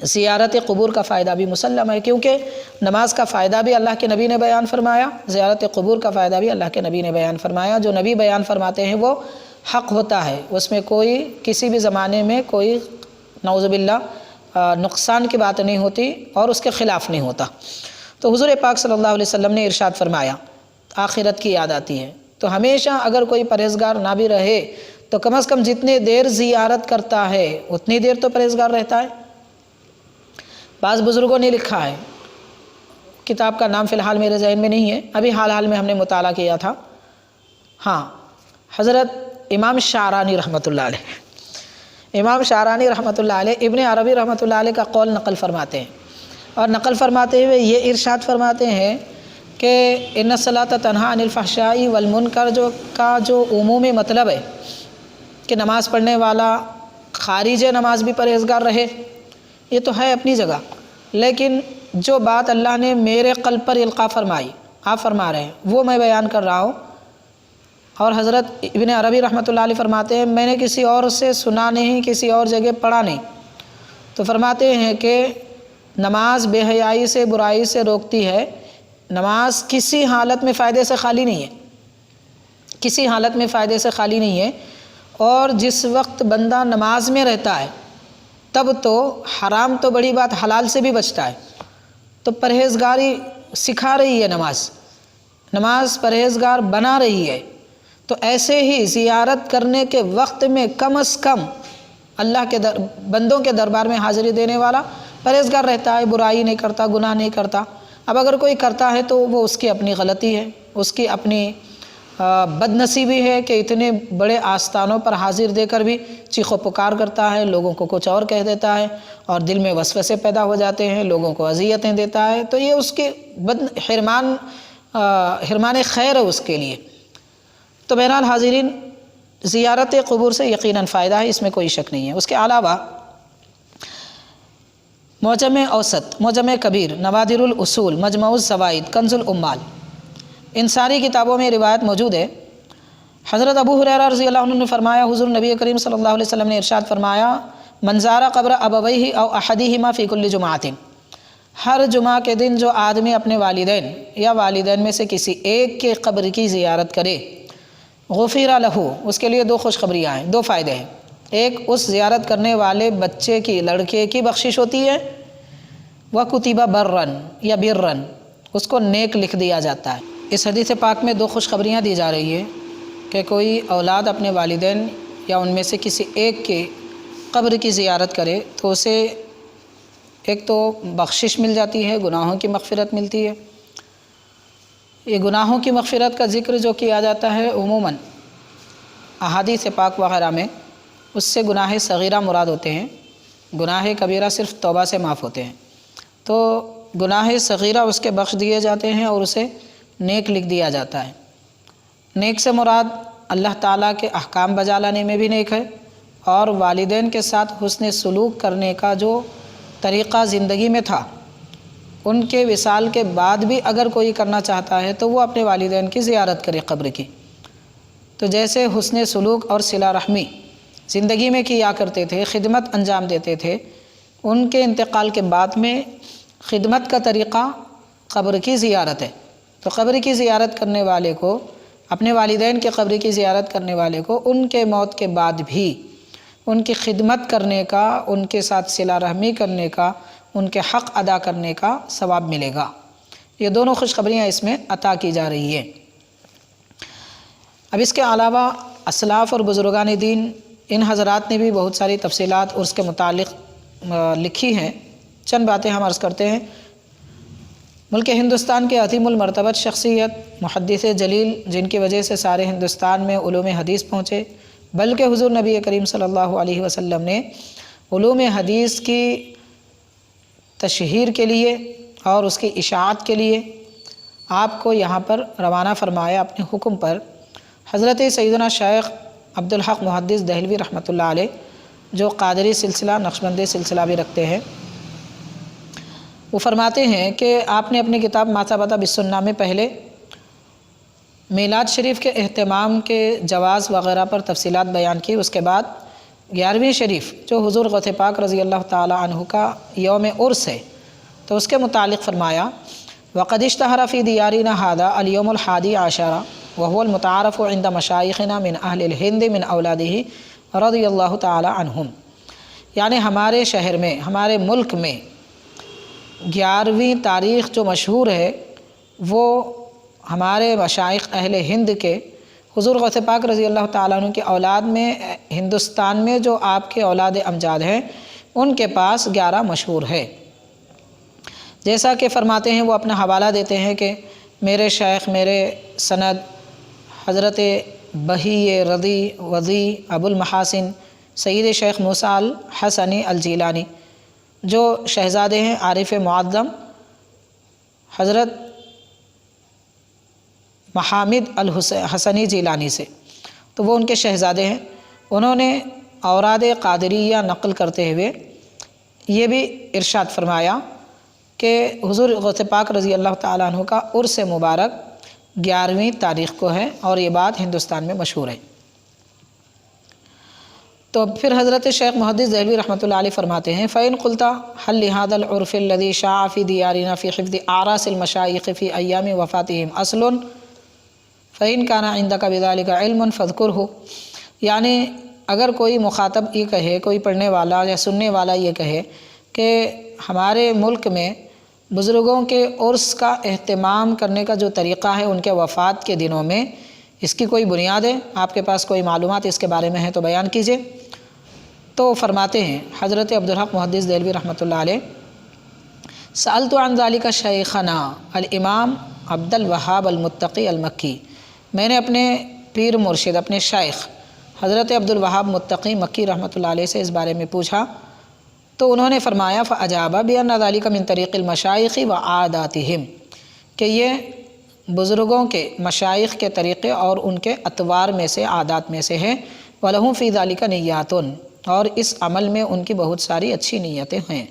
زیارت قبور کا فائدہ بھی مسلم ہے، کیونکہ نماز کا فائدہ بھی اللہ کے نبی نے بیان فرمایا، زیارت قبور کا فائدہ بھی اللہ کے نبی نے بیان فرمایا۔ جو نبی بیان فرماتے ہیں وہ حق ہوتا ہے، اس میں کوئی کسی بھی زمانے میں کوئی نعوذ باللہ نقصان کی بات نہیں ہوتی اور اس کے خلاف نہیں ہوتا۔ تو حضور پاک صلی اللہ علیہ وسلم نے ارشاد فرمایا، آخرت کی یاد آتی ہے۔ تو ہمیشہ اگر کوئی پرہیزگار نہ بھی رہے تو کم از کم جتنی دیر زیارت کرتا ہے اتنی دیر تو پرہیزگار رہتا ہے۔ بعض بزرگوں نے لکھا ہے، کتاب کا نام فی الحال میرے ذہن میں نہیں ہے، ابھی حال میں ہم نے مطالعہ کیا تھا، ہاں، حضرت امام شعرانی رحمۃ اللہ علیہ، امام شعرانی رحمۃ اللہ علیہ ابن عربی رحمۃ اللہ علیہ کا قول نقل فرماتے ہیں، اور نقل فرماتے ہوئے یہ ارشاد فرماتے ہیں کہ ان الصلاۃ تنہی عن الفحشاء والمنکر جو عمومی مطلب ہے کہ نماز پڑھنے والا خارج نماز بھی پرہیزگار رہے، یہ تو ہے اپنی جگہ، لیکن جو بات اللہ نے میرے قلب پر القاء فرمائی، آپ فرما رہے ہیں، وہ میں بیان کر رہا ہوں۔ اور حضرت ابن عربی رحمۃ اللہ علیہ فرماتے ہیں میں نے کسی اور سے سنا نہیں، کسی اور جگہ پڑھا نہیں، تو فرماتے ہیں کہ نماز بے حیائی سے، برائی سے روکتی ہے۔ نماز کسی حالت میں فائدے سے خالی نہیں ہے، کسی حالت میں فائدے سے خالی نہیں ہے۔ اور جس وقت بندہ نماز میں رہتا ہے تب تو حرام تو بڑی بات، حلال سے بھی بچتا ہے۔ تو پرہیزگاری سکھا رہی ہے نماز، نماز پرہیزگار بنا رہی ہے۔ تو ایسے ہی زیارت کرنے کے وقت میں کم از کم اللہ کے بندوں کے دربار میں حاضری دینے والا پرہیزگار رہتا ہے، برائی نہیں کرتا، گناہ نہیں کرتا۔ اب اگر کوئی کرتا ہے تو وہ اس کی اپنی غلطی ہے، اس کی اپنی بد نصیبی ہے کہ اتنے بڑے آستانوں پر حاضر دے کر بھی چیخ و پکار کرتا ہے، لوگوں کو کچھ اور کہہ دیتا ہے اور دل میں وسوسے پیدا ہو جاتے ہیں، لوگوں کو اذیتیں دیتا ہے۔ تو یہ اس کی حرمان خیر ہے اس کے لیے۔ تو بہرحال حاضرین، زیارت قبور سے یقیناً فائدہ ہے، اس میں کوئی شک نہیں ہے۔ اس کے علاوہ معجم اوسط، معجم کبیر، نوادر الاصول، مجمع الزوائد، کنز الامال، ان ساری کتابوں میں روایت موجود ہے۔ حضرت ابو ہریرہ رضی اللہ عنہ نے فرمایا، حضور نبی کریم صلی اللہ علیہ وسلم نے ارشاد فرمایا، من زار قبر ابویہ او احدہما فی کل جمعۃ، ہر جمعہ کے دن جو آدمی اپنے والدین یا والدین میں سے کسی ایک کے قبر کی زیارت کرے، غفر لہ، اس کے لیے دو خوشخبریاں ہیں، دو فائدے ہیں۔ ایک، اس زیارت کرنے والے بچے کی، لڑکے کی بخشش ہوتی ہے، وَكُتِبَ بَرًّا یا بِرًّا، اس کو نیک لکھ دیا جاتا ہے۔ اس حدیث پاک میں دو خوشخبریاں دی جا رہی ہے کہ کوئی اولاد اپنے والدین یا ان میں سے کسی ایک کے قبر کی زیارت کرے تو اسے ایک تو بخشش مل جاتی ہے، گناہوں کی مغفرت ملتی ہے۔ یہ گناہوں کی مغفرت کا ذکر جو کیا جاتا ہے عموماً احادیث پاک وغیرہ میں، اس سے گناہ صغیرہ مراد ہوتے ہیں، گناہ کبیرہ صرف توبہ سے معاف ہوتے ہیں۔ تو گناہ صغیرہ اس کے بخش دیے جاتے ہیں اور اسے نیک لکھ دیا جاتا ہے۔ نیک سے مراد اللہ تعالیٰ کے احکام بجا لانے میں بھی نیک ہے، اور والدین کے ساتھ حسن سلوک کرنے کا جو طریقہ زندگی میں تھا، ان کے وصال کے بعد بھی اگر کوئی کرنا چاہتا ہے تو وہ اپنے والدین کی زیارت کرے قبر کی۔ تو جیسے حسن سلوک اور صلہ رحمی زندگی میں کیا کرتے تھے، خدمت انجام دیتے تھے، ان کے انتقال کے بعد میں خدمت کا طریقہ قبر کی زیارت ہے۔ تو قبر کی زیارت کرنے والے کو، اپنے والدین کے قبر کی زیارت کرنے والے کو، ان کے موت کے بعد بھی ان کی خدمت کرنے کا، ان کے ساتھ صلہ رحمی کرنے کا، ان کے حق ادا کرنے کا ثواب ملے گا۔ یہ دونوں خوشخبریاں اس میں عطا کی جا رہی ہیں۔ اب اس کے علاوہ اسلاف اور بزرگان دین، ان حضرات نے بھی بہت ساری تفصیلات اور اس کے متعلق لکھی ہیں۔ چند باتیں ہم عرض کرتے ہیں۔ ملک ہندوستان کے عظیم المرتبت شخصیت، محدث جلیل، جن کی وجہ سے سارے ہندوستان میں علوم حدیث پہنچے، بلکہ حضور نبی کریم صلی اللہ علیہ وسلم نے علوم حدیث کی تشہیر کے لیے اور اس کی اشاعت کے لیے آپ کو یہاں پر روانہ فرمایا اپنے حکم پر۔ حضرت سیدنا شیخ عبدالحق محدث دہلوی رحمۃ اللہ علیہ، جو قادری سلسلہ، نقشبندی سلسلہ بھی رکھتے ہیں، وہ فرماتے ہیں کہ آپ نے اپنی کتاب ما ثبت بالسنہ میں پہلے میلاد شریف کے اہتمام کے جواز وغیرہ پر تفصیلات بیان کی۔ اس کے بعد 11ویں شریف، جو حضور غوث پاک رضی اللہ تعالی عنہ کا یوم عرس ہے، تو اس کے متعلق فرمایا، وقد اشتہر فی دیارنا ھذا اليوم الحادی عشر وهو المتعارف عند مشائخنا من اہل الہند من اولادہ رضی اللہ تعالی عنہم، یعنی ہمارے شہر میں، ہمارے ملک میں 11ویں تاریخ جو مشہور ہے، وہ ہمارے مشائخ اہل ہند کے، حضور غوث پاک رضی اللہ تعالیٰ عنہ کی اولاد میں، ہندوستان میں جو آپ کے اولاد امجاد ہیں، ان کے پاس 11 مشہور ہے۔ جیسا کہ فرماتے ہیں، وہ اپنا حوالہ دیتے ہیں کہ میرے شیخ، میرے سند حضرت بہی رضی وضی ابو المحاسن سید شیخ موسیٰ الحسنی الجیلانی، جو شہزادے ہیں عارف معظم حضرت محامد الحسنی جیلانی سے، تو وہ ان کے شہزادے ہیں۔ انہوں نے اوراد قادریہ نقل کرتے ہوئے یہ بھی ارشاد فرمایا کہ حضور غوث پاک رضی اللہ تعالیٰ عنہ کا عرس مبارک 11ویں تاریخ کو ہے، اور یہ بات ہندوستان میں مشہور ہے۔ تو اب پھر حضرت شیخ محدث دہلوی رحمۃ اللہ علیہ فرماتے ہیں فَإِن قُلْتَ هَلْ لِهَذَا الْعُرْفِ الَّذِي شَاعَ فِي دِيَارِنَا فِي حِفْظِ أَعْرَاسِ الْمَشَايِخِ فِي أَيَّامِ وَفَاتِهِمْ أَصْلٌ فَإِن كَانَ عِندَكَ بِذَلِكَ عِلْمٌ فَاذْكُرْهُ، یعنی اگر کوئی مخاطب یہ کہے، کوئی پڑھنے والا یا سننے والا یہ کہے کہ ہمارے ملک میں بزرگوں کے عرس کا اہتمام کرنے کا جو طریقہ ہے ان کے وفات کے دنوں میں، اس کی کوئی بنیاد ہے، آپ کے پاس کوئی معلومات اس کے بارے میں ہے تو بیان کیجئے۔ تو فرماتے ہیں حضرت عبدالحق محدث دہلوی رحمۃ اللہ علیہ سألت عن ذلك شیخنا الامام عبد الوہاب المتقی المکی، میں نے اپنے پیر مرشد، اپنے شیخ حضرت عبد الوہاب متقی مکی رحمۃ اللہ علیہ سے اس بارے میں پوچھا، تو انہوں نے فرمایا فأجاب بأن ذلك من طریق المشائخ وعاداتهم، کہ یہ بزرگوں کے مشائخ کے طریقے اور ان کے اطوار میں سے، عادات میں سے ہے، وَلَهُمْ فِي ذَلِكَ نِيَّاتٌ، اور اس عمل میں ان کی بہت ساری اچھی نیتیں ہیں۔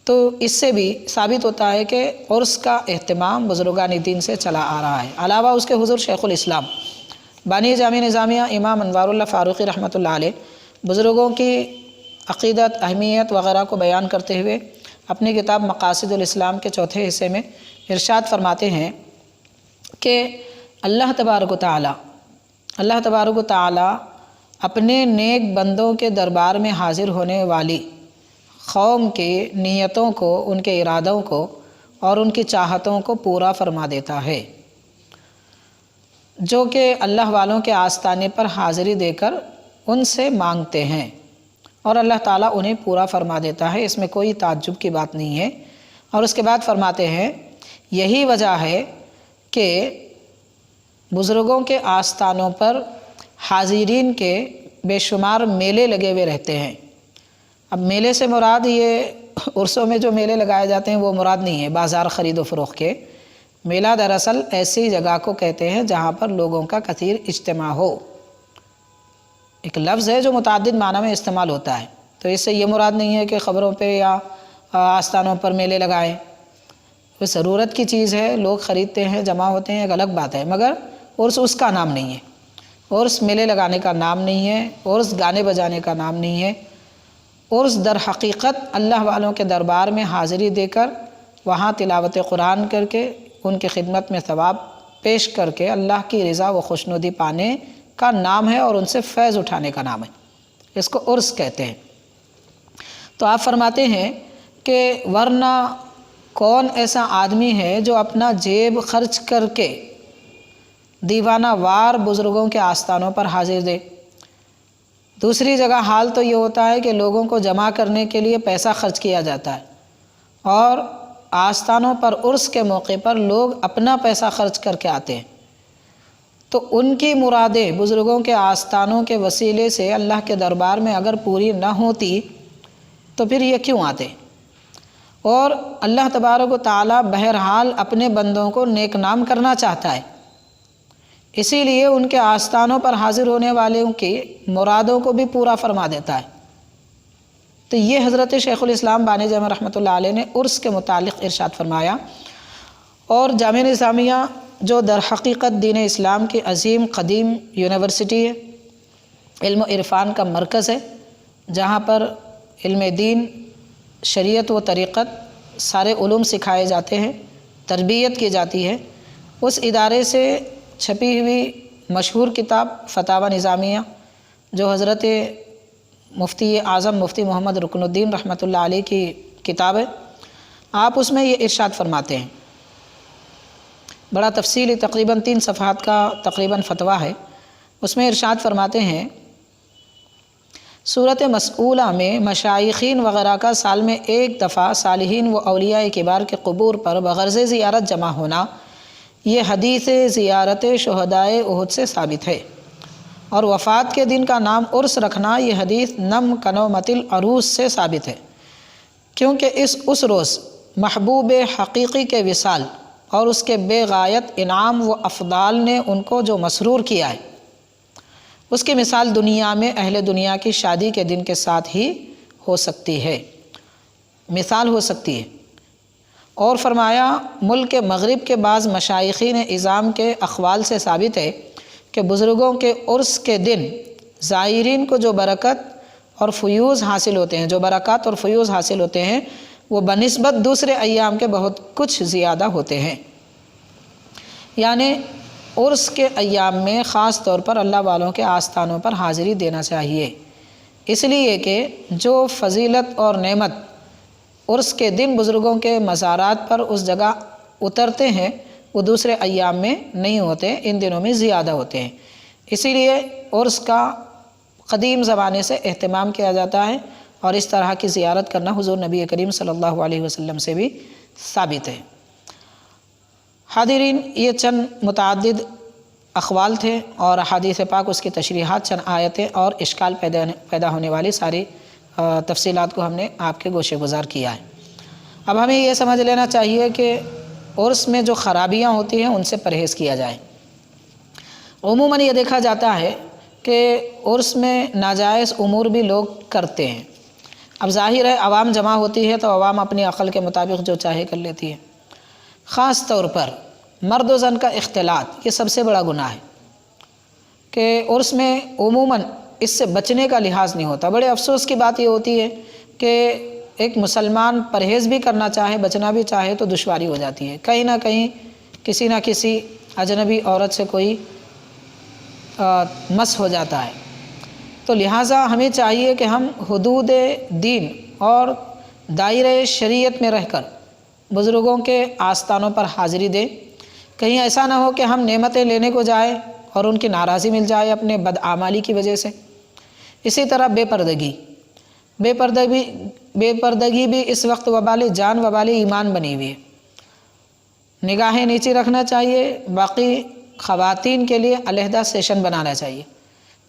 تو اس سے بھی ثابت ہوتا ہے کہ عرس کا اہتمام بزرگان دین سے چلا آ رہا ہے۔ علاوہ اس کے حضور شیخ الاسلام بانی جامع نظامیہ امام انوار اللہ فاروقی رحمۃ اللہ علیہ بزرگوں کی عقیدت، اہمیت وغیرہ کو بیان کرتے ہوئے اپنی کتاب مقاصد الاسلام کے چوتھے حصے میں ارشاد فرماتے ہیں کہ اللہ تبارک و تعالی اپنے نیک بندوں کے دربار میں حاضر ہونے والی قوم کی نیتوں کو، ان کے ارادوں کو اور ان کی چاہتوں کو پورا فرما دیتا ہے، جو کہ اللہ والوں کے آستانے پر حاضری دے کر ان سے مانگتے ہیں، اور اللہ تعالیٰ انہیں پورا فرما دیتا ہے، اس میں کوئی تعجب کی بات نہیں ہے۔ اور اس کے بعد فرماتے ہیں یہی وجہ ہے کہ بزرگوں کے آستانوں پر حاضرین کے بے شمار میلے لگے ہوئے رہتے ہیں۔ اب میلے سے مراد یہ عرسوں میں جو میلے لگائے جاتے ہیں وہ مراد نہیں ہے بازار خرید و فروخت کے۔ میلہ دراصل ایسی جگہ کو کہتے ہیں جہاں پر لوگوں کا کثیر اجتماع ہو، ایک لفظ ہے جو متعدد معنی میں استعمال ہوتا ہے، تو اس سے یہ مراد نہیں ہے کہ خبروں پہ یا آستانوں پر میلے لگائیں، وہ ضرورت کی چیز ہے، لوگ خریدتے ہیں، جمع ہوتے ہیں، ایک الگ بات ہے، مگر عرس اس کا نام نہیں ہے، عرس میلے لگانے کا نام نہیں ہے، عرس گانے بجانے کا نام نہیں ہے۔ عرس در حقیقت اللہ والوں کے دربار میں حاضری دے کر، وہاں تلاوت قرآن کر کے، ان کی خدمت میں ثواب پیش کر کے اللہ کی رضا و خوشنودی پانے کا نام ہے، اور ان سے فیض اٹھانے کا نام ہے، اس کو عرس کہتے ہیں۔ تو آپ فرماتے ہیں کہ ورنہ کون ایسا آدمی ہے جو اپنا جیب خرچ کر کے دیوانہ وار بزرگوں کے آستانوں پر حاضر دے؟ دوسری جگہ حال تو یہ ہوتا ہے کہ لوگوں کو جمع کرنے کے لیے پیسہ خرچ کیا جاتا ہے، اور آستانوں پر عرس کے موقع پر لوگ اپنا پیسہ خرچ کر کے آتے ہیں، تو ان کی مرادیں بزرگوں کے آستانوں کے وسیلے سے اللہ کے دربار میں اگر پوری نہ ہوتی تو پھر یہ کیوں آتے؟ اور اللہ تبارک و تعالیٰ بہرحال اپنے بندوں کو نیک نام کرنا چاہتا ہے، اسی لیے ان کے آستانوں پر حاضر ہونے والوں کی مرادوں کو بھی پورا فرما دیتا ہے۔ تو یہ حضرت شیخ الاسلام بانی جامع رحمۃ اللہ علیہ نے عرس کے متعلق ارشاد فرمایا۔ اور جامعہ نظامیہ جو در حقیقت دین اسلام کی عظیم قدیم یونیورسٹی ہے، علم و عرفان کا مرکز ہے، جہاں پر علم دین، شریعت و طریقت سارے علوم سکھائے جاتے ہیں، تربیت کی جاتی ہے، اس ادارے سے چھپی ہوئی مشہور کتاب فتاوی نظامیہ جو حضرت مفتی اعظم مفتی محمد رکن الدین رحمۃ اللہ علیہ کی کتاب ہے، آپ اس میں یہ ارشاد فرماتے ہیں، بڑا تفصیلی تقریباً 3 صفحات کا تقریباً فتویٰ ہے، اس میں ارشاد فرماتے ہیں صورت مسئولہ میں مشائخین وغیرہ کا سال میں ایک دفعہ صالحین و اولیاء کبار کے قبور پر بغرض زیارت جمع ہونا، یہ حدیث زیارت شہدائے احد سے ثابت ہے، اور وفات کے دن کا نام عرس رکھنا یہ حدیث نم کنومت العروس سے ثابت ہے، کیونکہ اس روز محبوب حقیقی کے وصال اور اس کے بے غایت انعام و افضال نے ان کو جو مسرور کیا ہے، اس کی مثال دنیا میں اہل دنیا کی شادی کے دن کے ساتھ ہی ہو سکتی ہے، مثال ہو سکتی ہے۔ اور فرمایا ملک مغرب کے بعض مشائخین اعظام کے اقوال سے ثابت ہے کہ بزرگوں کے عرس کے دن زائرین کو جو برکت اور فیوز حاصل ہوتے ہیں، جو برکات اور فیوز حاصل ہوتے ہیں، وہ بنسبت دوسرے ایام کے بہت کچھ زیادہ ہوتے ہیں۔ یعنی عرس کے ایام میں خاص طور پر اللہ والوں کے آستانوں پر حاضری دینا چاہیے، اس لیے کہ جو فضیلت اور نعمت عرس کے دن بزرگوں کے مزارات پر اس جگہ اترتے ہیں وہ دوسرے ایام میں نہیں ہوتے، ان دنوں میں زیادہ ہوتے ہیں۔ اسی لیے عرس کا قدیم زمانے سے اہتمام کیا جاتا ہے، اور اس طرح کی زیارت کرنا حضور نبی کریم صلی اللہ علیہ وسلم سے بھی ثابت ہے۔ حاضرین، یہ چند متعدد اقوال تھے اور حدیث پاک اس کی تشریحات، چند آیتیں اور اشکال پیدا ہونے والی ساری تفصیلات کو ہم نے آپ کے گوشے گزار کیا ہے۔ اب ہمیں یہ سمجھ لینا چاہیے کہ عرس میں جو خرابیاں ہوتی ہیں ان سے پرہیز کیا جائے۔ عموماً یہ دیکھا جاتا ہے کہ عرس میں ناجائز امور بھی لوگ کرتے ہیں۔ اب ظاہر ہے عوام جمع ہوتی ہے تو عوام اپنی عقل کے مطابق جو چاہے کر لیتی ہے۔ خاص طور پر مرد و زن کا اختلاط یہ سب سے بڑا گناہ ہے کہ عرس میں عموماً اس سے بچنے کا لحاظ نہیں ہوتا۔ بڑے افسوس کی بات یہ ہوتی ہے کہ ایک مسلمان پرہیز بھی کرنا چاہے، بچنا بھی چاہے تو دشواری ہو جاتی ہے، کہیں نہ کہیں کسی نہ کسی اجنبی عورت سے کوئی مس ہو جاتا ہے۔ تو لہٰذا ہمیں چاہیے کہ ہم حدود دین اور دائرۂ شریعت میں رہ کر بزرگوں کے آستانوں پر حاضری دیں۔ کہیں ایسا نہ ہو کہ ہم نعمتیں لینے کو جائیں اور ان کی ناراضی مل جائے اپنے بدعمالی کی وجہ سے۔ اسی طرح بے پردگی بھی اس وقت وبال جان وبال ایمان بنی ہوئی ہے۔ نگاہیں نیچی رکھنا چاہیے۔ باقی خواتین کے لیے علیحدہ سیشن بنانا چاہیے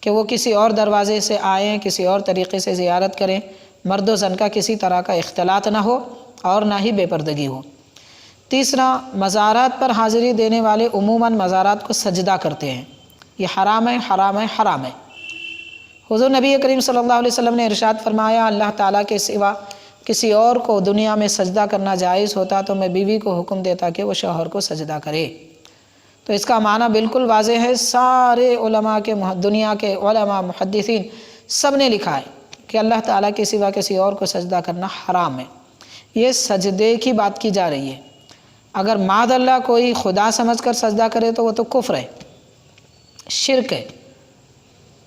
کہ وہ کسی اور دروازے سے آئیں، کسی اور طریقے سے زیارت کریں، مرد و زن کا کسی طرح کا اختلاط نہ ہو اور نہ ہی بے پردگی ہو۔ تیسرا، مزارات پر حاضری دینے والے عموماً مزارات کو سجدہ کرتے ہیں، یہ حرام ہے، حرام ہے، حرام ہے۔ حضور نبی کریم صلی اللہ علیہ وسلم نے ارشاد فرمایا، اللہ تعالیٰ کے سوا کسی اور کو دنیا میں سجدہ کرنا جائز ہوتا تو میں بیوی کو حکم دیتا کہ وہ شوہر کو سجدہ کرے۔ تو اس کا معنی بالکل واضح ہے۔ سارے علماء کے دنیا کے علماء محدثین سب نے لکھا ہے کہ اللہ تعالیٰ کے سوا کسی اور کو سجدہ کرنا حرام ہے۔ یہ سجدے کی بات کی جا رہی ہے۔ اگر معاذ اللہ کوئی خدا سمجھ کر سجدہ کرے تو وہ تو کفر ہے، شرک ہے۔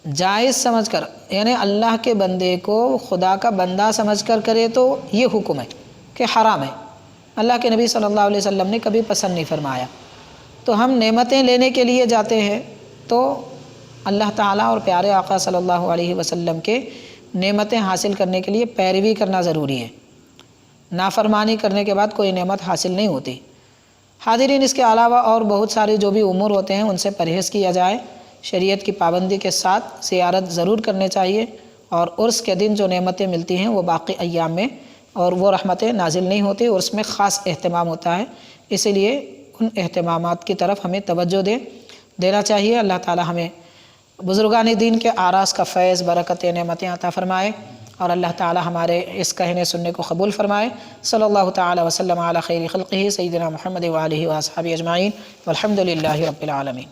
جائز سمجھ کر، یعنی اللہ کے بندے کو خدا کا بندہ سمجھ کر کرے تو یہ حکم ہے کہ حرام ہے، اللہ کے نبی صلی اللہ علیہ وسلم نے کبھی پسند نہیں فرمایا۔ تو ہم نعمتیں لینے کے لیے جاتے ہیں تو اللہ تعالیٰ اور پیارے آقا صلی اللہ علیہ وسلم کے نعمتیں حاصل کرنے کے لیے پیروی کرنا ضروری ہے۔ نافرمانی کرنے کے بعد کوئی نعمت حاصل نہیں ہوتی۔ حاضرین، اس کے علاوہ اور بہت سارے جو بھی امور ہوتے ہیں ان سے پرہیز کیا جائے۔ شریعت کی پابندی کے ساتھ زیارت ضرور کرنے چاہیے، اور عرس کے دن جو نعمتیں ملتی ہیں وہ باقی ایام میں اور وہ رحمتیں نازل نہیں ہوتی، عرس میں خاص اہتمام ہوتا ہے۔ اسی لیے ان اہتمامات کی طرف ہمیں توجہ دینا چاہیے۔ اللہ تعالی ہمیں بزرگان دین کے آراس کا فیض، برکت، نعمتیں عطا فرمائے، اور اللہ تعالی ہمارے اس کہنے سننے کو قبول فرمائے۔ صلی اللہ تعالی وسلم علی خیر خلقہ سیدنا محمد وآلہ وآصحابہ اجمعین، والحمد للہ رب العالمین۔